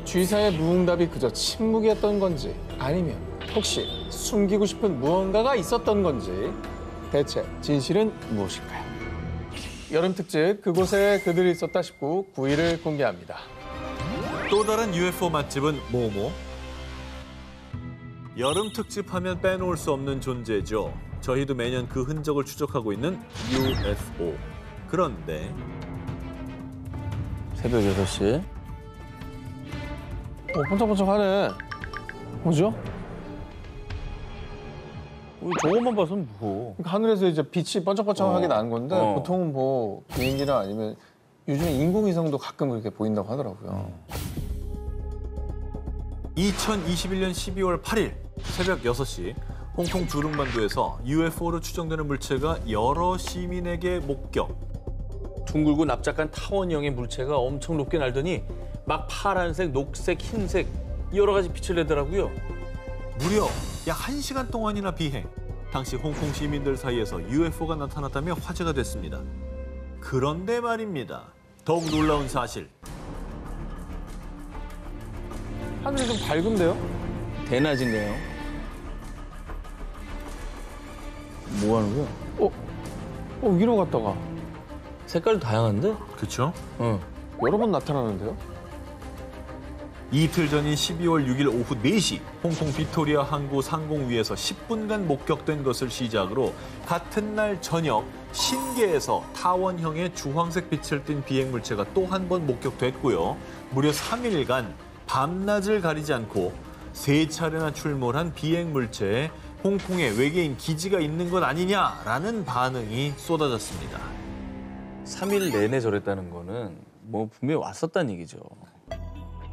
G사의 무응답이 그저 침묵이었던 건지 아니면 혹시 숨기고 싶은 무언가가 있었던 건지 대체 진실은 무엇일까요? 여름 특집 그곳에 그들이 있었다 19 9일을 공개합니다. 또 다른 UFO 맛집은 뭐뭐? 여름 특집하면 빼놓을 수 없는 존재죠. 저희도 매년 그 흔적을 추적하고 있는 UFO. 그런데 새벽 6시. 번쩍번쩍하네. 뭐죠? 저것만 봐서는 뭐. 그러니까 하늘에서 이제 빛이 번쩍번쩍하게 나는 건데 보통은 뭐 비행기나 아니면 요즘에 인공위성도 가끔 그렇게 보인다고 하더라고요. 2021년 12월 8일 새벽 6시 홍콩 주릉반도에서 UFO로 추정되는 물체가 여러 시민에게 목격. 둥글고 납작한 타원형의 물체가 엄청 높게 날더니 막 파란색, 녹색, 흰색 여러 가지 빛을 내더라고요. 무려 약 1시간 동안이나 비행. 당시 홍콩 시민들 사이에서 UFO가 나타났다며 화제가 됐습니다. 그런데 말입니다. 더욱 놀라운 사실. 하늘이 좀 밝은데요? 대낮인데요. 뭐 하는 거야? 위로 갔다가 색깔도 다양한데? 그렇죠? 여러 번 나타나는데요? 이틀 전인 12월 6일 오후 4시 홍콩 비토리아 항구 상공위에서 10분간 목격된 것을 시작으로 같은 날 저녁 신계에서 타원형의 주황색 빛을 띤 비행물체가 또 한 번 목격됐고요. 무려 3일간 밤낮을 가리지 않고 3차례나 출몰한 비행물체에 홍콩에 외계인 기지가 있는 것 아니냐라는 반응이 쏟아졌습니다. 3일 내내 저랬다는 거는 뭐 분명히 왔었다는 얘기죠.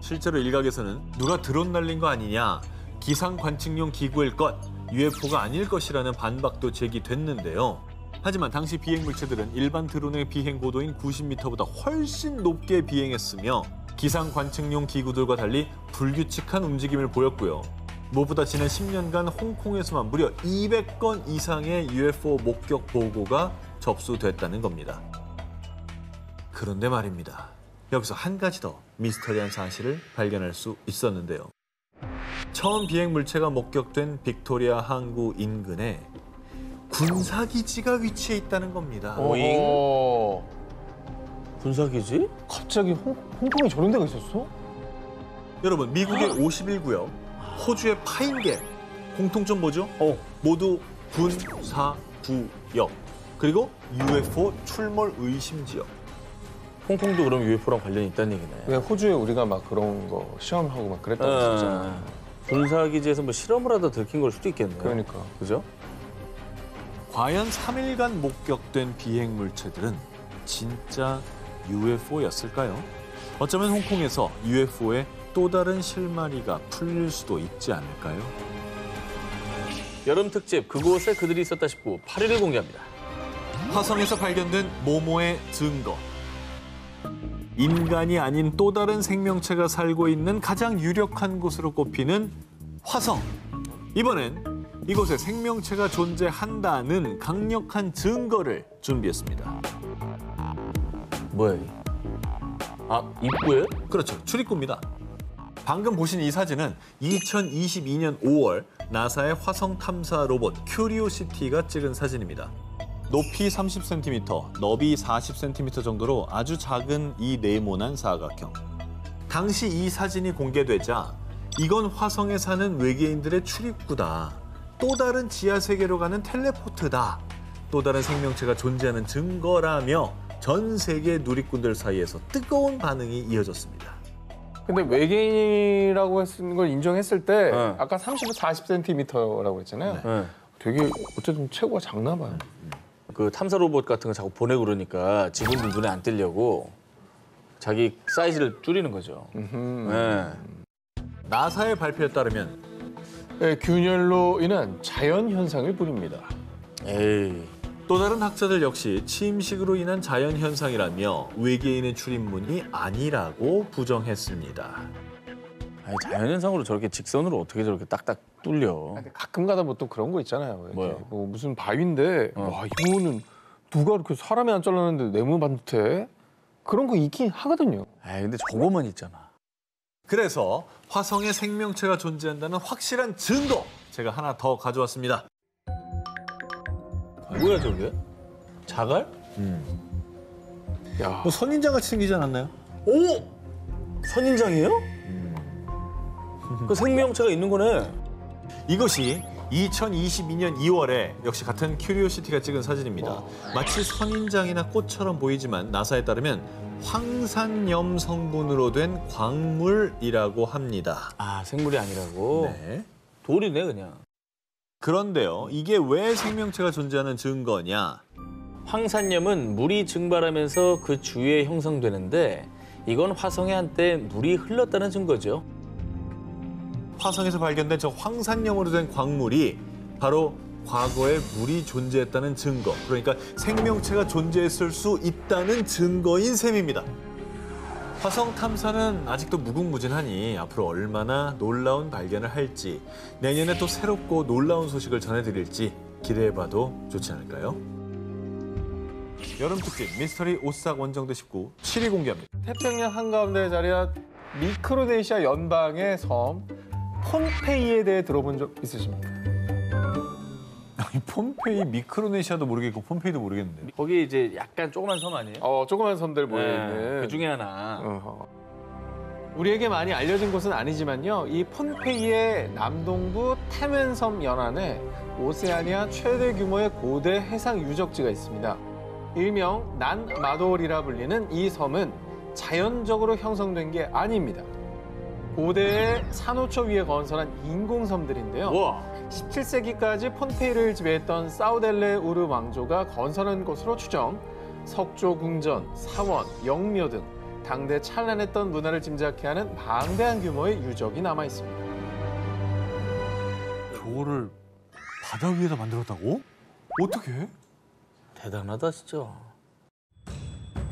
실제로 일각에서는 누가 드론 날린 거 아니냐, 기상 관측용 기구일 것, UFO가 아닐 것이라는 반박도 제기됐는데요. 하지만 당시 비행 물체들은 일반 드론의 비행 고도인 90m보다 훨씬 높게 비행했으며 기상 관측용 기구들과 달리 불규칙한 움직임을 보였고요. 무엇보다 지난 10년간 홍콩에서만 무려 200건 이상의 UFO 목격 보고가 접수됐다는 겁니다. 그런데 말입니다. 여기서 한 가지 더 미스터리한 사실을 발견할 수 있었는데요. 처음 비행 물체가 목격된 빅토리아 항구 인근에 군사기지가 위치해 있다는 겁니다. 오잉? 군사기지? 갑자기 홍콩에 저런 데가 있었어? 여러분, 미국의 51구역, 호주의 파인게, 공통점 뭐죠? 모두 군사구역, 그리고 UFO 출몰 의심 지역. 홍콩도 그럼 UFO랑 관련이 있다는 얘기네. 왜 호주에 우리가 막 그런 거 시험하고 막 그랬다고 했었잖아. 군사기지에서 뭐 실험을 하다 들킨 걸 수도 있겠네요. 그러니까. 그죠? 과연 3일간 목격된 비행 물체들은 진짜 UFO였을까요? 어쩌면 홍콩에서 UFO의 또 다른 실마리가 풀릴 수도 있지 않을까요? 여름 특집 그곳에 그들이 있었다 싶고 8일을 공개합니다. 화성에서 발견된 모모의 증거. 인간이 아닌 또 다른 생명체가 살고 있는 가장 유력한 곳으로 꼽히는 화성. 이번엔 이곳에 생명체가 존재한다는 강력한 증거를 준비했습니다. 뭐야 이게? 아, 입구에? 그렇죠. 출입구입니다. 방금 보신 이 사진은 2022년 5월 나사의 화성 탐사 로봇 큐리오시티가 찍은 사진입니다. 높이 30cm, 너비 40cm 정도로 아주 작은 이 네모난 사각형. 당시 이 사진이 공개되자 이건 화성에 사는 외계인들의 출입구다. 또 다른 지하 세계로 가는 텔레포트다. 또 다른 생명체가 존재하는 증거라며 전 세계 누리꾼들 사이에서 뜨거운 반응이 이어졌습니다. 근데 외계인이라고 했는 걸 인정했을 때 네. 아까 30, 40cm라고 했잖아요. 네. 되게 어쨌든 체구가 작나 봐요. 그 탐사 로봇 같은 거 자꾸 보내고 그러니까 직원들 눈에 안 띄려고 자기 사이즈를 줄이는 거죠. 네. 나사의 발표에 따르면 네, 균열로 인한 자연 현상을 부릅니다. 에이. 또 다른 학자들 역시 침식으로 인한 자연 현상이라며 외계인의 출입문이 아니라고 부정했습니다. 아니, 자연현상으로 저렇게 직선으로 어떻게 저렇게 딱딱 뚫려. 근데 가끔 가다 뭐 또 그런 거 있잖아요. 이렇게 뭐요? 뭐 무슨 바위인데 어. 와 이거는 누가 이렇게 사람이 안 잘랐는데 네모 반듯해? 그런 거 있긴 하거든요. 에이, 근데 저거만 있잖아. 그래서 화성에 생명체가 존재한다는 확실한 증거 제가 하나 더 가져왔습니다. 뭐야 저게? 자갈? 야, 뭐 선인장같이 생기지 않았나요? 오! 선인장이에요? 그 생명체가 있는 거네. 이것이 2022년 2월에 역시 같은 큐리오시티가 찍은 사진입니다. 마치 선인장이나 꽃처럼 보이지만 나사에 따르면 황산염 성분으로 된 광물이라고 합니다. 아, 생물이 아니라고? 네. 돌이네 그냥. 그런데요, 이게 왜 생명체가 존재하는 증거냐? 황산염은 물이 증발하면서 그 주위에 형성되는데 이건 화성에 한때 물이 흘렀다는 증거죠. 화성에서 발견된 저 황산염으로 된 광물이 바로 과거에 물이 존재했다는 증거, 그러니까 생명체가 존재했을 수 있다는 증거인 셈입니다. 화성 탐사는 아직도 무궁무진하니 앞으로 얼마나 놀라운 발견을 할지, 내년에 또 새롭고 놀라운 소식을 전해드릴지 기대해봐도 좋지 않을까요? 여름 특집 미스터리 오싹 원정대 19 7위 공개합니다. 태평양 한가운데 자리한 미크로네시아 연방의 섬 폼페이에 대해 들어본 적 있으십니까? 폼페이, 미크로네시아도 모르겠고 폼페이도 모르겠는데. 거기 이제 약간 조그만 섬 아니에요? 조그만 섬들 모여있는 그 중에 하나. 어허. 우리에게 많이 알려진 곳은 아니지만요. 이 폼페이의 남동부 태멘섬 연안에 오세아니아 최대 규모의 고대 해상 유적지가 있습니다. 일명 난마돌이라 불리는 이 섬은 자연적으로 형성된 게 아닙니다. 고대의 산호초 위에 건설한 인공섬들인데요. 와. 17세기까지 폼페이를 지배했던 사우델레 우르 왕조가 건설한 것으로 추정, 석조 궁전, 사원, 영묘 등 당대 찬란했던 문화를 짐작케 하는 방대한 규모의 유적이 남아 있습니다. 저거를 바다 위에다 만들었다고? 어떻게? 대단하다 진짜.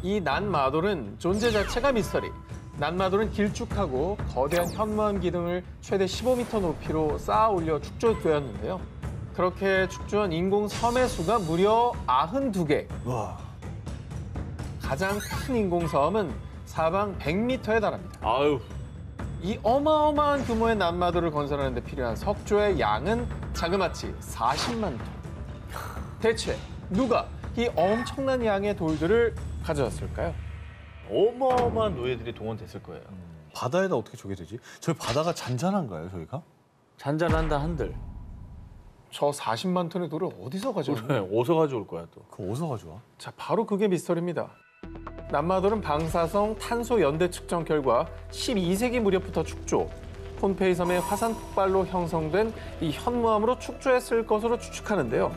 이 난마돌은 존재 자체가 미스터리. 난마돌은 길쭉하고 거대한 현무암 기둥을 최대 15m 높이로 쌓아 올려 축조되었는데요. 그렇게 축조한 인공 섬의 수가 무려 92개. 와. 가장 큰 인공 섬은 사방 100m에 달합니다. 아유. 이 어마어마한 규모의 난마돌을 건설하는 데 필요한 석조의 양은 자그마치 40만 톤. 대체 누가 이 엄청난 양의 돌들을 가져왔을까요? 어마어마한 노예들이 동원됐을 거예요. 바다에다 어떻게 저게 되지? 저희 바다가 잔잔한가요, 저희가? 잔잔한다 한들. 저 40만 톤의 돌을 어디서 가져왔나요? 어디서 가져올 거야 또. 그거 어디서 가져와? 자, 바로 그게 미스터리입니다. 난마돌은 방사성 탄소 연대 측정 결과 12세기 무렵부터 축조, 폼페이 섬의 화산 폭발로 형성된 이 현무암으로 축조했을 것으로 추측하는데요.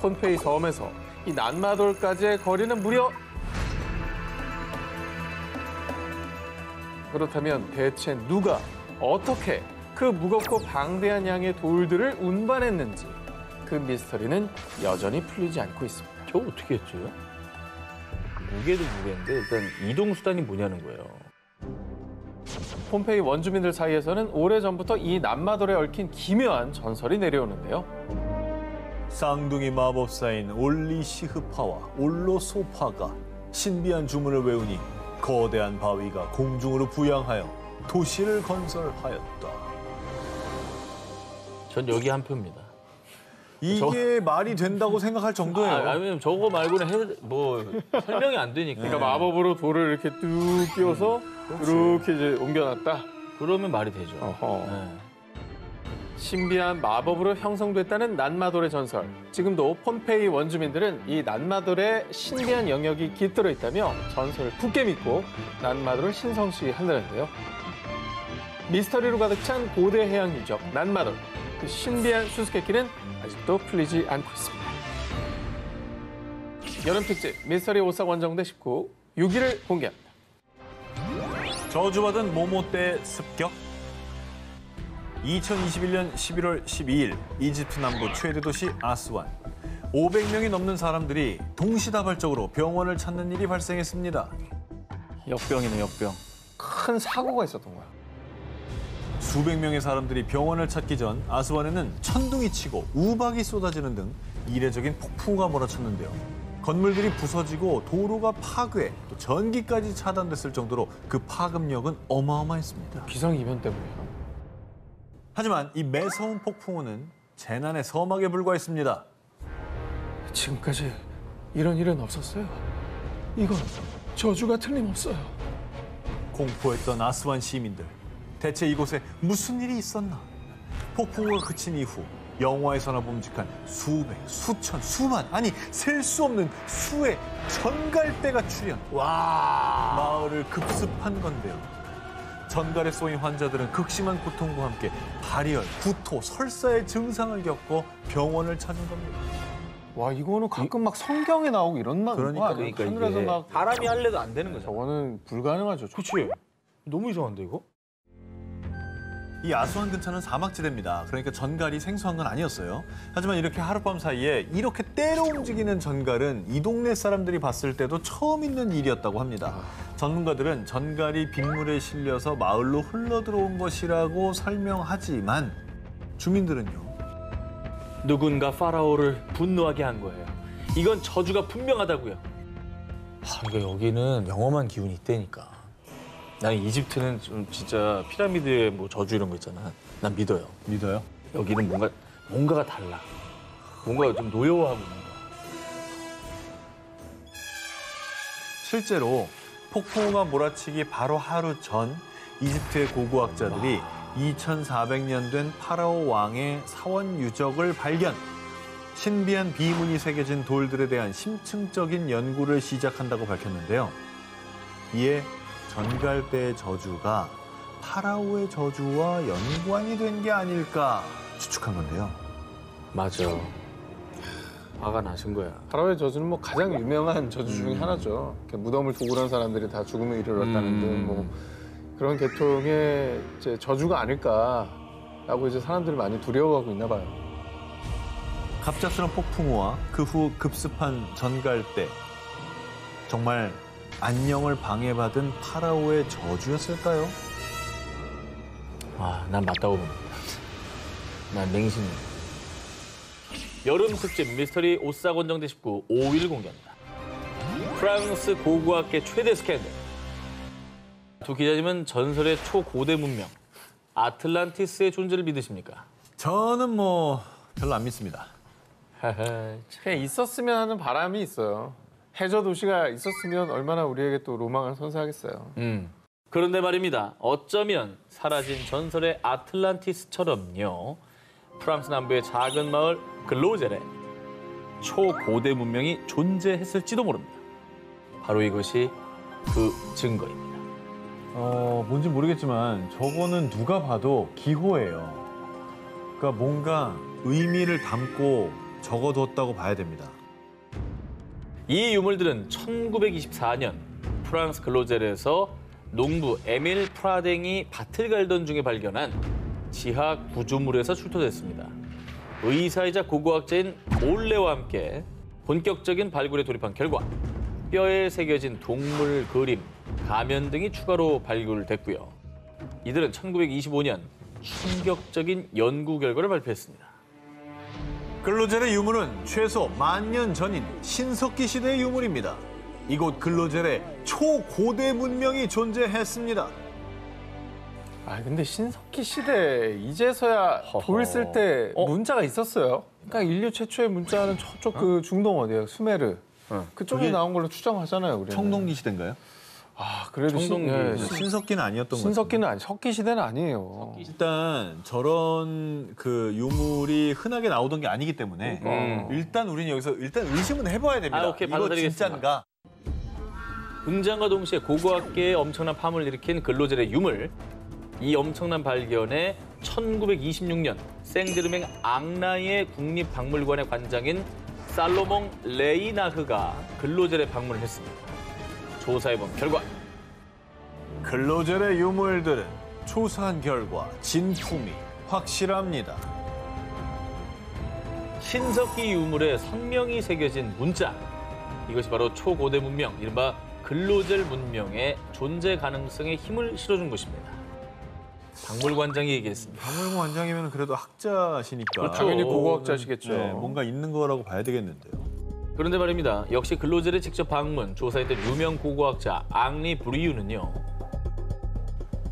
폼페이 섬에서 이 난마돌까지의 거리는 무려 그렇다면 대체 누가 어떻게 그 무겁고 방대한 양의 돌들을 운반했는지 그 미스터리는 여전히 풀리지 않고 있습니다. 저 어떻게 했죠? 무게도 무게인데 일단 이동 수단이 뭐냐는 거예요. 폼페이 원주민들 사이에서는 오래전부터 이 난마돌에 얽힌 기묘한 전설이 내려오는데요. 쌍둥이 마법사인 올리시흐파와 올로소파가 신비한 주문을 외우니 거대한 바위가 공중으로 부양하여 도시를 건설하였다. 전 여기 한 표입니다. 이게 말이 된다고 생각할 정도예요. 아니면 저거 말고는 설명이 안 되니까. 그러니까 마법으로 돌을 이렇게 뚝 끼워서 이렇게 이제 옮겨놨다. 그러면 말이 되죠. 어허. 네. 신비한 마법으로 형성됐다는 난마돌의 전설. 지금도 폼페이 원주민들은 이 난마돌에 신비한 영역이 깃들어 있다며 전설을 굳게 믿고 난마돌을 신성시한다는데요. 미스터리로 가득 찬 고대 해양 유적 난마돌. 그 신비한 수수께끼는 아직도 풀리지 않고 있습니다. 여름 특집 미스터리 오싹 원정대 19 6위를 공개합니다. 저주받은 모모떼 습격. 2021년 11월 12일 이집트 남부 최대 도시 아스완. 500명이 넘는 사람들이 동시다발적으로 병원을 찾는 일이 발생했습니다. 역병이네, 역병. 큰 사고가 있었던 거야. 수백 명의 사람들이 병원을 찾기 전 아스완에는 천둥이 치고 우박이 쏟아지는 등 이례적인 폭풍우가 몰아쳤는데요. 건물들이 부서지고 도로가 파괴, 또 전기까지 차단됐을 정도로 그 파급력은 어마어마했습니다. 기상이변 때문이야. 하지만 이 매서운 폭풍우는 재난의 서막에 불과했습니다. 지금까지 이런 일은 없었어요. 이건 저주가 틀림없어요. 공포했던 아스완 시민들. 대체 이곳에 무슨 일이 있었나? 폭풍우가 그친 이후 영화에서나 봄직한 수백, 수천, 수만, 아니 셀 수 없는 수의 전갈대가 출현. 마을을 급습한 건데요. 전갈에 쏘인 환자들은 극심한 고통과 함께 발열, 구토, 설사의 증상을 겪고 병원을 찾은 겁니다. 와, 이거는 가끔 막 성경에 나오고 이런 거 그러니까, 아니에요? 그러니까 하늘에서 이게 막 사람이 할래도 안 되는 거죠. 저거는 불가능하죠. 그치? 너무 이상한데 이거? 이 아스완 근처는 사막지대입니다. 그러니까 전갈이 생소한 건 아니었어요. 하지만 이렇게 하룻밤 사이에 이렇게 때로 움직이는 전갈은 이 동네 사람들이 봤을 때도 처음 있는 일이었다고 합니다. 전문가들은 전갈이 빗물에 실려서 마을로 흘러들어온 것이라고 설명하지만 주민들은요. 누군가 파라오를 분노하게 한 거예요. 이건 저주가 분명하다고요. 그러니까 여기는 영험한 기운이 있다니까. 나는 이집트는 좀 진짜 피라미드에 뭐 저주 이런 거 있잖아. 난 믿어요. 믿어요? 여기는 뭔가가 달라. 뭔가가 좀 노여워하고 있는 거야. 실제로 폭풍우가 몰아치기 바로 하루 전 이집트의 고고학자들이 2400년 된 파라오 왕의 사원 유적을 발견. 신비한 비문이 새겨진 돌들에 대한 심층적인 연구를 시작한다고 밝혔는데요. 이에 전갈대의 저주가 파라오의 저주와 연관이 된 게 아닐까 추측한 건데요. 맞아. 화가 나신 거야. 파라오의 저주는 뭐 가장 유명한 저주 중에 하나죠. 이렇게 무덤을 도굴한 사람들이 다 죽음에 이르렀다는 등 뭐 그런 계통의 이제 저주가 아닐까라고 이제 사람들이 많이 두려워하고 있나 봐요. 갑작스런 폭풍우와 그 후 급습한 전갈대. 정말 안녕을 방해받은 파라오의 저주였을까요? 난 맞다고 봅니다. 난 맹신이에요. 여름 특집 미스터리 오싹 원정대 19 5일 공개합니다. 프랑스 고고학계 최대 스캔들. 두 기자님은 전설의 초고대 문명 아틀란티스의 존재를 믿으십니까? 저는 뭐 별로 안 믿습니다. 그냥 있었으면 하는 바람이 있어요. 해저 도시가 있었으면 얼마나 우리에게 또 로망을 선사하겠어요. 그런데 말입니다. 어쩌면 사라진 전설의 아틀란티스처럼요. 프랑스 남부의 작은 마을 글로젤에 초고대 문명이 존재했을지도 모릅니다. 바로 이것이 그 증거입니다. 뭔지 모르겠지만 저거는 누가 봐도 기호예요. 그러니까 뭔가 의미를 담고 적어뒀다고 봐야 됩니다. 이 유물들은 1924년 프랑스 글로젤에서 농부 에밀 프라댕이 밭을 갈던 중에 발견한 지하 구조물에서 출토됐습니다. 의사이자 고고학자인 올레와 함께 본격적인 발굴에 돌입한 결과 뼈에 새겨진 동물 그림, 가면 등이 추가로 발굴됐고요. 이들은 1925년 충격적인 연구 결과를 발표했습니다. 글로젤의 유물은 최소 10,000년 전인 신석기 시대의 유물입니다. 이곳 글로젤에 초고대 문명이 존재했습니다. 근데 신석기 시대 이제서야 돌 쓸 때 문자가 있었어요. 그러니까 인류 최초의 문자는 저쪽 그 중동 어디예요? 수메르. 그쪽에 나온 걸로 추정하잖아요, 우리는. 청동기 시대인가요? 그래도 신석기는 아니었던 거죠. 신석기는 아니, 석기 시대는 아니에요. 일단 저런 그 유물이 흔하게 나오던 게 아니기 때문에 일단 우리는 여기서 일단 의심은 해봐야 됩니다. 오케이, 이거 받아들이겠습니다. 진짠가? 등장과 동시에 고고학계에 엄청난 파문을 일으킨 근로젤의 유물. 이 엄청난 발견에 1926년 생제르맹 앙라이의 국립박물관의 관장인 살로몽 레이나흐가 근로젤에 방문을 했습니다. 조사해본 결과 근로젤의 유물들은 조사한 결과 진품이 확실합니다. 신석기 유물에 선명히 새겨진 문자. 이것이 바로 초고대 문명, 이른바 근로젤 문명의 존재 가능성에 힘을 실어준 것입니다. 박물관장이 얘기했습니다. 박물관 관장이면 그래도 학자시니까 그렇죠. 당연히 고고학자시겠죠. 네, 뭔가 있는 거라고 봐야 되겠는데요. 그런데 말입니다. 역시 근로젤에 직접 방문, 조사했던 유명 고고학자 앙리 브리유는요.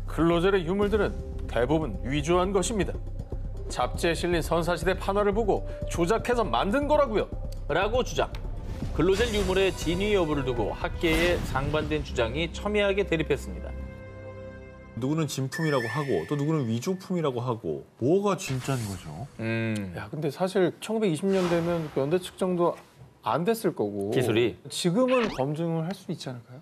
근로젤의 유물들은 대부분 위조한 것입니다. 잡지에 실린 선사시대 판화를 보고 조작해서 만든 거라고요. 라고 주장. 근로젤 유물의 진위 여부를 두고 학계의 상반된 주장이 첨예하게 대립했습니다. 누구는 진품이라고 하고 또 누구는 위조품이라고 하고 뭐가 진짜인 거죠? 근데 사실 1920년 되면 연대 측정도 안 됐을 거고 기술이. 지금은 검증을 할 수 있지 않을까요?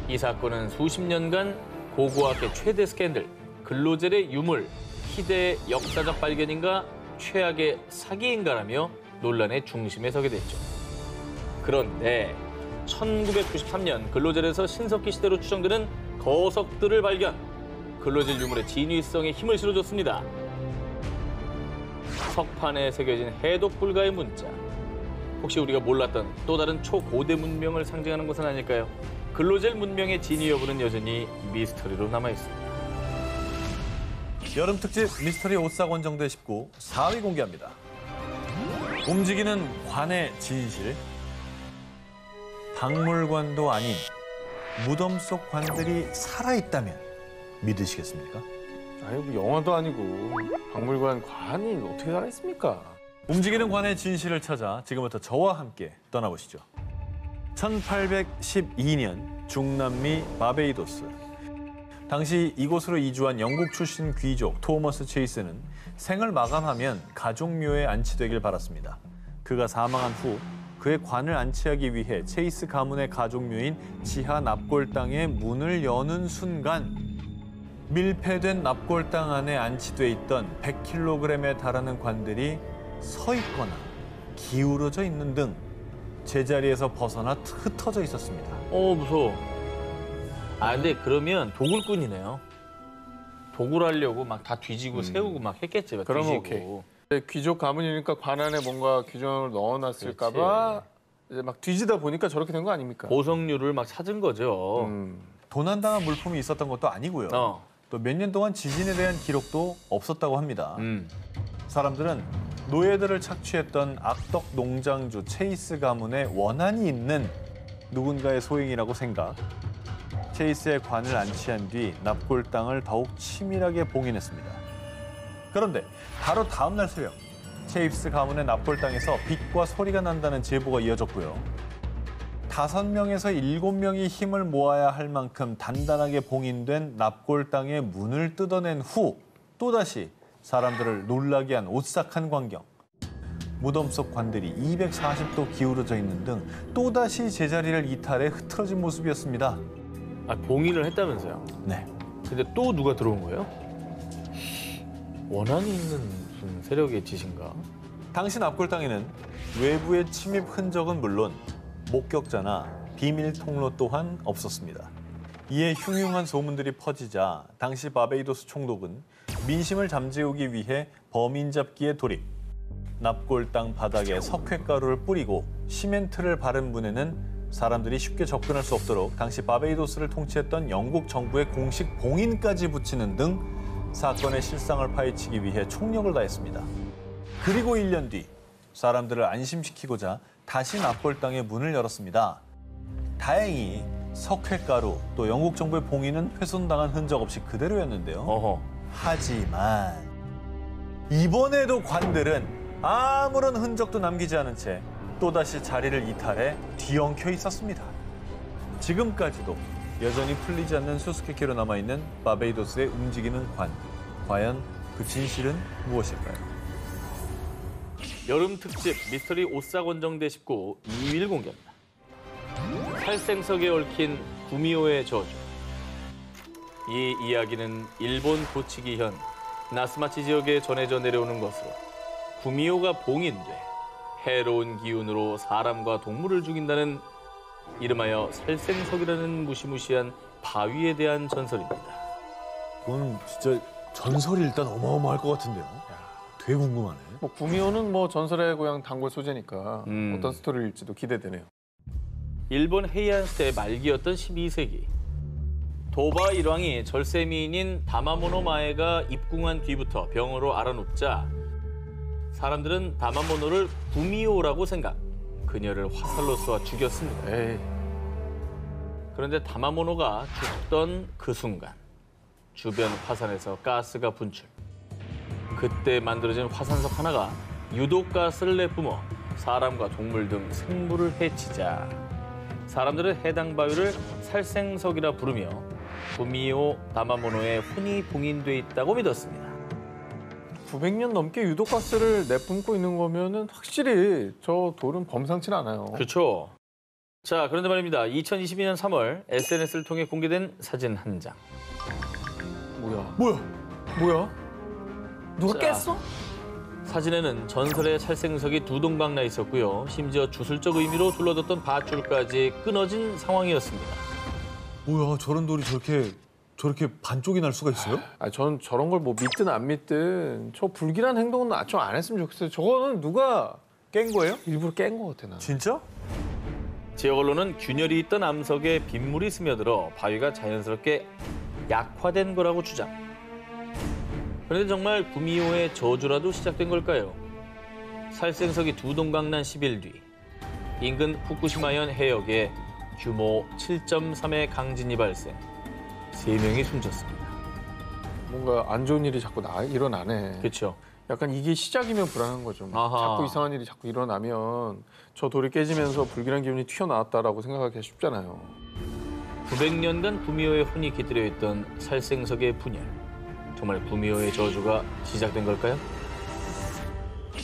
이 사건은 수십 년간 고고학계 최대 스캔들, 근로젤의 유물, 희대의 역사적 발견인가 최악의 사기인가라며 논란의 중심에 서게 됐죠. 그런데 1993년 근로젤에서 신석기 시대로 추정되는 거석들을 발견, 근로젤 유물의 진위성에 힘을 실어줬습니다. 석판에 새겨진 해독 불가의 문자. 혹시 우리가 몰랐던 또 다른 초고대 문명을 상징하는 것은 아닐까요? 근로젤 문명의 진위 여부는 여전히 미스터리로 남아있습니다. 여름 특집 미스터리 옷사건 정대 19 4위 공개합니다. 움직이는 관의 진실. 박물관도 아닌 무덤 속 관들이 살아있다면 믿으시겠습니까? 뭐 영화도 아니고 박물관 관이 어떻게 살아있습니까? 움직이는 관의 진실을 찾아 지금부터 저와 함께 떠나보시죠. 1812년 중남미 바베이도스. 당시 이곳으로 이주한 영국 출신 귀족 토머스 체이스는 생을 마감하면 가족묘에 안치되길 바랐습니다. 그가 사망한 후 그의 관을 안치하기 위해 체이스 가문의 가족묘인 지하 납골당의 문을 여는 순간 밀폐된 납골당 안에 안치돼 있던 100kg에 달하는 관들이 서 있거나 기울어져 있는 등 제자리에서 벗어나 흩어져 있었습니다. 무서워. 근데 그러면 도굴꾼이네요. 도굴하려고 막 다 뒤지고 세우고 막 했겠지. 막 그러면 뒤지고. 오케이. 귀족 가문이니까 관 안에 뭔가 규정을 넣어놨을까 봐 이제 막 뒤지다 보니까 저렇게 된 거 아닙니까? 보석류를 막 찾은 거죠. 도난당한 물품이 있었던 것도 아니고요. 또 몇 년 동안 지진에 대한 기록도 없었다고 합니다. 사람들은 노예들을 착취했던 악덕 농장주 체이스 가문의 원한이 있는 누군가의 소행이라고 생각. 체이스의 관을 안치한 뒤 납골당을 더욱 치밀하게 봉인했습니다. 그런데 바로 다음 날 새벽 체이스 가문의 납골당에서 빛과 소리가 난다는 제보가 이어졌고요. 5명에서 7명이 힘을 모아야 할 만큼 단단하게 봉인된 납골당의 문을 뜯어낸 후 또다시 사람들을 놀라게 한 오싹한 광경. 무덤 속 관들이 240도 기울어져 있는 등 또다시 제자리를 이탈해 흐트러진 모습이었습니다. 봉인을 했다면서요? 네. 근데 또 누가 들어온 거예요? 원한이 있는 무슨 세력의 짓인가? 당시 납골당에는 외부의 침입 흔적은 물론 목격자나 비밀 통로 또한 없었습니다. 이에 흉흉한 소문들이 퍼지자 당시 바베이도스 총독은 민심을 잠재우기 위해 범인 잡기에 돌입. 납골당 바닥에 석회가루를 뿌리고 시멘트를 바른 문에는 사람들이 쉽게 접근할 수 없도록 당시 바베이도스를 통치했던 영국 정부의 공식 봉인까지 붙이는 등 사건의 실상을 파헤치기 위해 총력을 다했습니다. 그리고 1년 뒤 사람들을 안심시키고자 다시 납골당의 문을 열었습니다. 다행히 석회가루, 또 영국 정부의 봉인은 훼손당한 흔적 없이 그대로였는데요. 어허. 하지만 이번에도 관들은 아무런 흔적도 남기지 않은 채 또다시 자리를 이탈해 뒤엉켜 있었습니다. 지금까지도 여전히 풀리지 않는 수수께끼로 남아있는 바베이도스의 움직이는 관. 과연 그 진실은 무엇일까요? 여름 특집 미스터리 오싹원정대 19 2일 공개합니다. 살생석에 얽힌 구미호의 저주. 이 이야기는 일본 고치기현 나스마치 지역에 전해져 내려오는 것으로 구미호가 봉인돼 해로운 기운으로 사람과 동물을 죽인다는 이름하여 살생석이라는 무시무시한 바위에 대한 전설입니다. 그건 진짜 전설이 일단 어마어마할 것 같은데요. 되게 궁금하네. 뭐 구미호는 뭐 전설의 고향 단골 소재니까 어떤 스토리일지도 기대되네요. 일본 헤이안 시대 말기였던 12세기. 도바 일왕이 절세미인인 다마모노 마에가 입궁한 뒤부터 병으로 앓아눕자 사람들은 다마모노를 구미호라고 생각. 그녀를 화살로 쏘아 죽였습니다. 에이. 그런데 다마모노가 죽던 그 순간 주변 화산에서 가스가 분출. 그때 만들어진 화산석 하나가 유독 가스를 내뿜어 사람과 동물 등 생물을 해치자 사람들은 해당 바위를 살생석이라 부르며 구미호 다마모노의 혼이 봉인돼 있다고 믿었습니다. 900년 넘게 유독가스를 내뿜고 있는 거면은 확실히 저 돌은 범상치 않아요. 그렇죠. 자, 그런데 말입니다. 2022년 3월 SNS를 통해 공개된 사진 한 장. 뭐야? 누가 자, 깼어? 사진에는 전설의 살생석이 두 동강 나 있었고요. 심지어 주술적 의미로 둘러뒀던 밧줄까지 끊어진 상황이었습니다. 뭐야, 저런 돌이 저렇게 반쪽이 날 수가 있어요? 전 저런 걸 뭐 믿든 안 믿든 저 불길한 행동은 좀 안 했으면 좋겠어요. 저거는 누가 깬 거예요? 일부러 깬 거 같아 나. 진짜? 지역 언론은 균열이 있던 암석에 빗물이 스며들어 바위가 자연스럽게 약화된 거라고 주장. 그런데 정말 구미호의 저주라도 시작된 걸까요? 살생석이 두 동강 난 10일 뒤 인근 후쿠시마현 해역에 규모 7.3의 강진이 발생. 3명이 숨졌습니다. 뭔가 안 좋은 일이 자꾸 일어나네. 그렇죠. 약간 이게 시작이면 불안한 거죠. 아하. 자꾸 이상한 일이 자꾸 일어나면 저 돌이 깨지면서 불길한 기운이 튀어나왔다라고 생각하기가 쉽잖아요. 900년간 구미호의 혼이 깃들여 있던 살생석의 분열. 정말 구미호의 저주가 시작된 걸까요?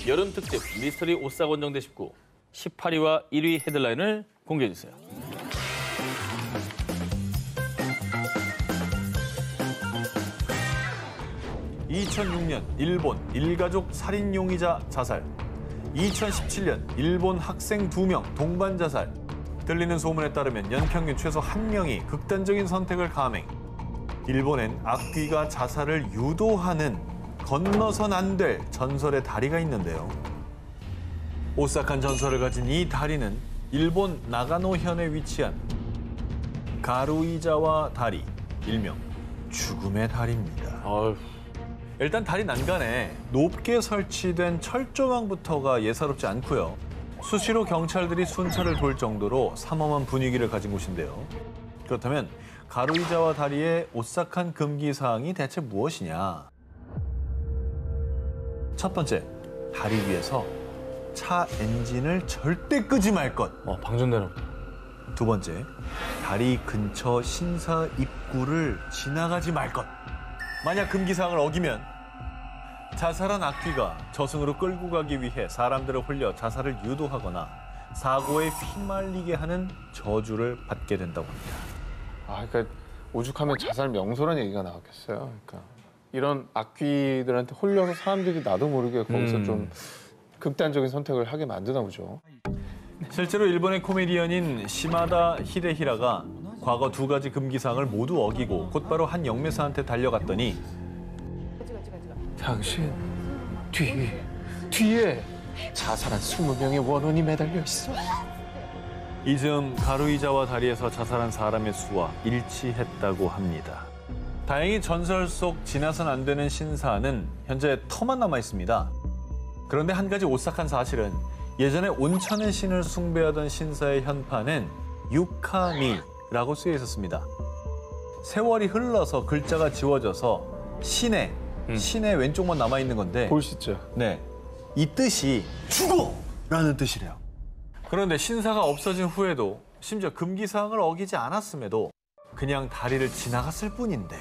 여름 특집 미스터리 오싹원정대 19 18위와 1위 헤드라인을 공개해 주세요. (2006년) 일본 일가족 살인 용의자 자살. 2017년 일본 학생 2명 동반 자살. 들리는 소문에 따르면 연평균 최소 1명이 극단적인 선택을 감행. 일본엔 악귀가 자살을 유도하는 건너선 안 될 전설의 다리가 있는데요. 오싹한 전설을 가진 이 다리는 일본 나가노현에 위치한 가루이자와 다리, 일명 죽음의 다리입니다. 일단 다리 난간에 높게 설치된 철조망부터가 예사롭지 않고요. 수시로 경찰들이 순찰을 돌 정도로 삼엄한 분위기를 가진 곳인데요. 그렇다면 가루이자와 다리의 오싹한 금기 사항이 대체 무엇이냐? 첫 번째, 다리 위에서 차 엔진을 절대 끄지 말 것. 방전되는. 두 번째, 다리 근처 신사 입구를 지나가지 말 것. 만약 금기사항을 어기면 자살한 악귀가 저승으로 끌고 가기 위해 사람들을 홀려 자살을 유도하거나 사고에 휘말리게 하는 저주를 받게 된다고 합니다. 그러니까 오죽하면 자살 명소란 얘기가 나왔겠어요. 그러니까 이런 악귀들한테 홀려서 사람들이 나도 모르게 거기서 좀 극단적인 선택을 하게 만드나 보죠. 실제로 일본의 코미디언인 시마다 히데히라가 과거 2가지 금기사항을 모두 어기고 곧바로 한 영매사한테 달려갔더니 당신 뒤에 자살한 20명의 원혼이 매달려 있어. 이 즈음 가루이자와 다리에서 자살한 사람의 수와 일치했다고 합니다. 다행히 전설 속 지나선 안 되는 신사는 현재 터만 남아 있습니다. 그런데 한 가지 오싹한 사실은 예전에 온천의 신을 숭배하던 신사의 현판은 유카미, 라고 쓰여 있었습니다. 세월이 흘러서 글자가 지워져서 신의 왼쪽만 남아있는 건데 볼 수 있죠. 네, 이 뜻이 죽어라는 뜻이래요. 그런데 신사가 없어진 후에도 심지어 금기사항을 어기지 않았음에도 그냥 다리를 지나갔을 뿐인데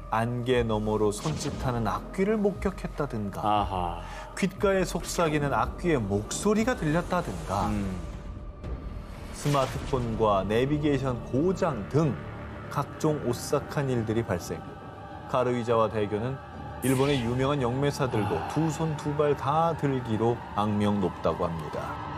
안개 너머로 손짓하는 악귀를 목격했다든가 아하. 귓가에 속삭이는 악귀의 목소리가 들렸다든가 스마트폰과 내비게이션 고장 등 각종 오싹한 일들이 발생. 가르위자와 대교는 일본의 유명한 영매사들도 두 손 두 발 다 들기로 악명 높다고 합니다.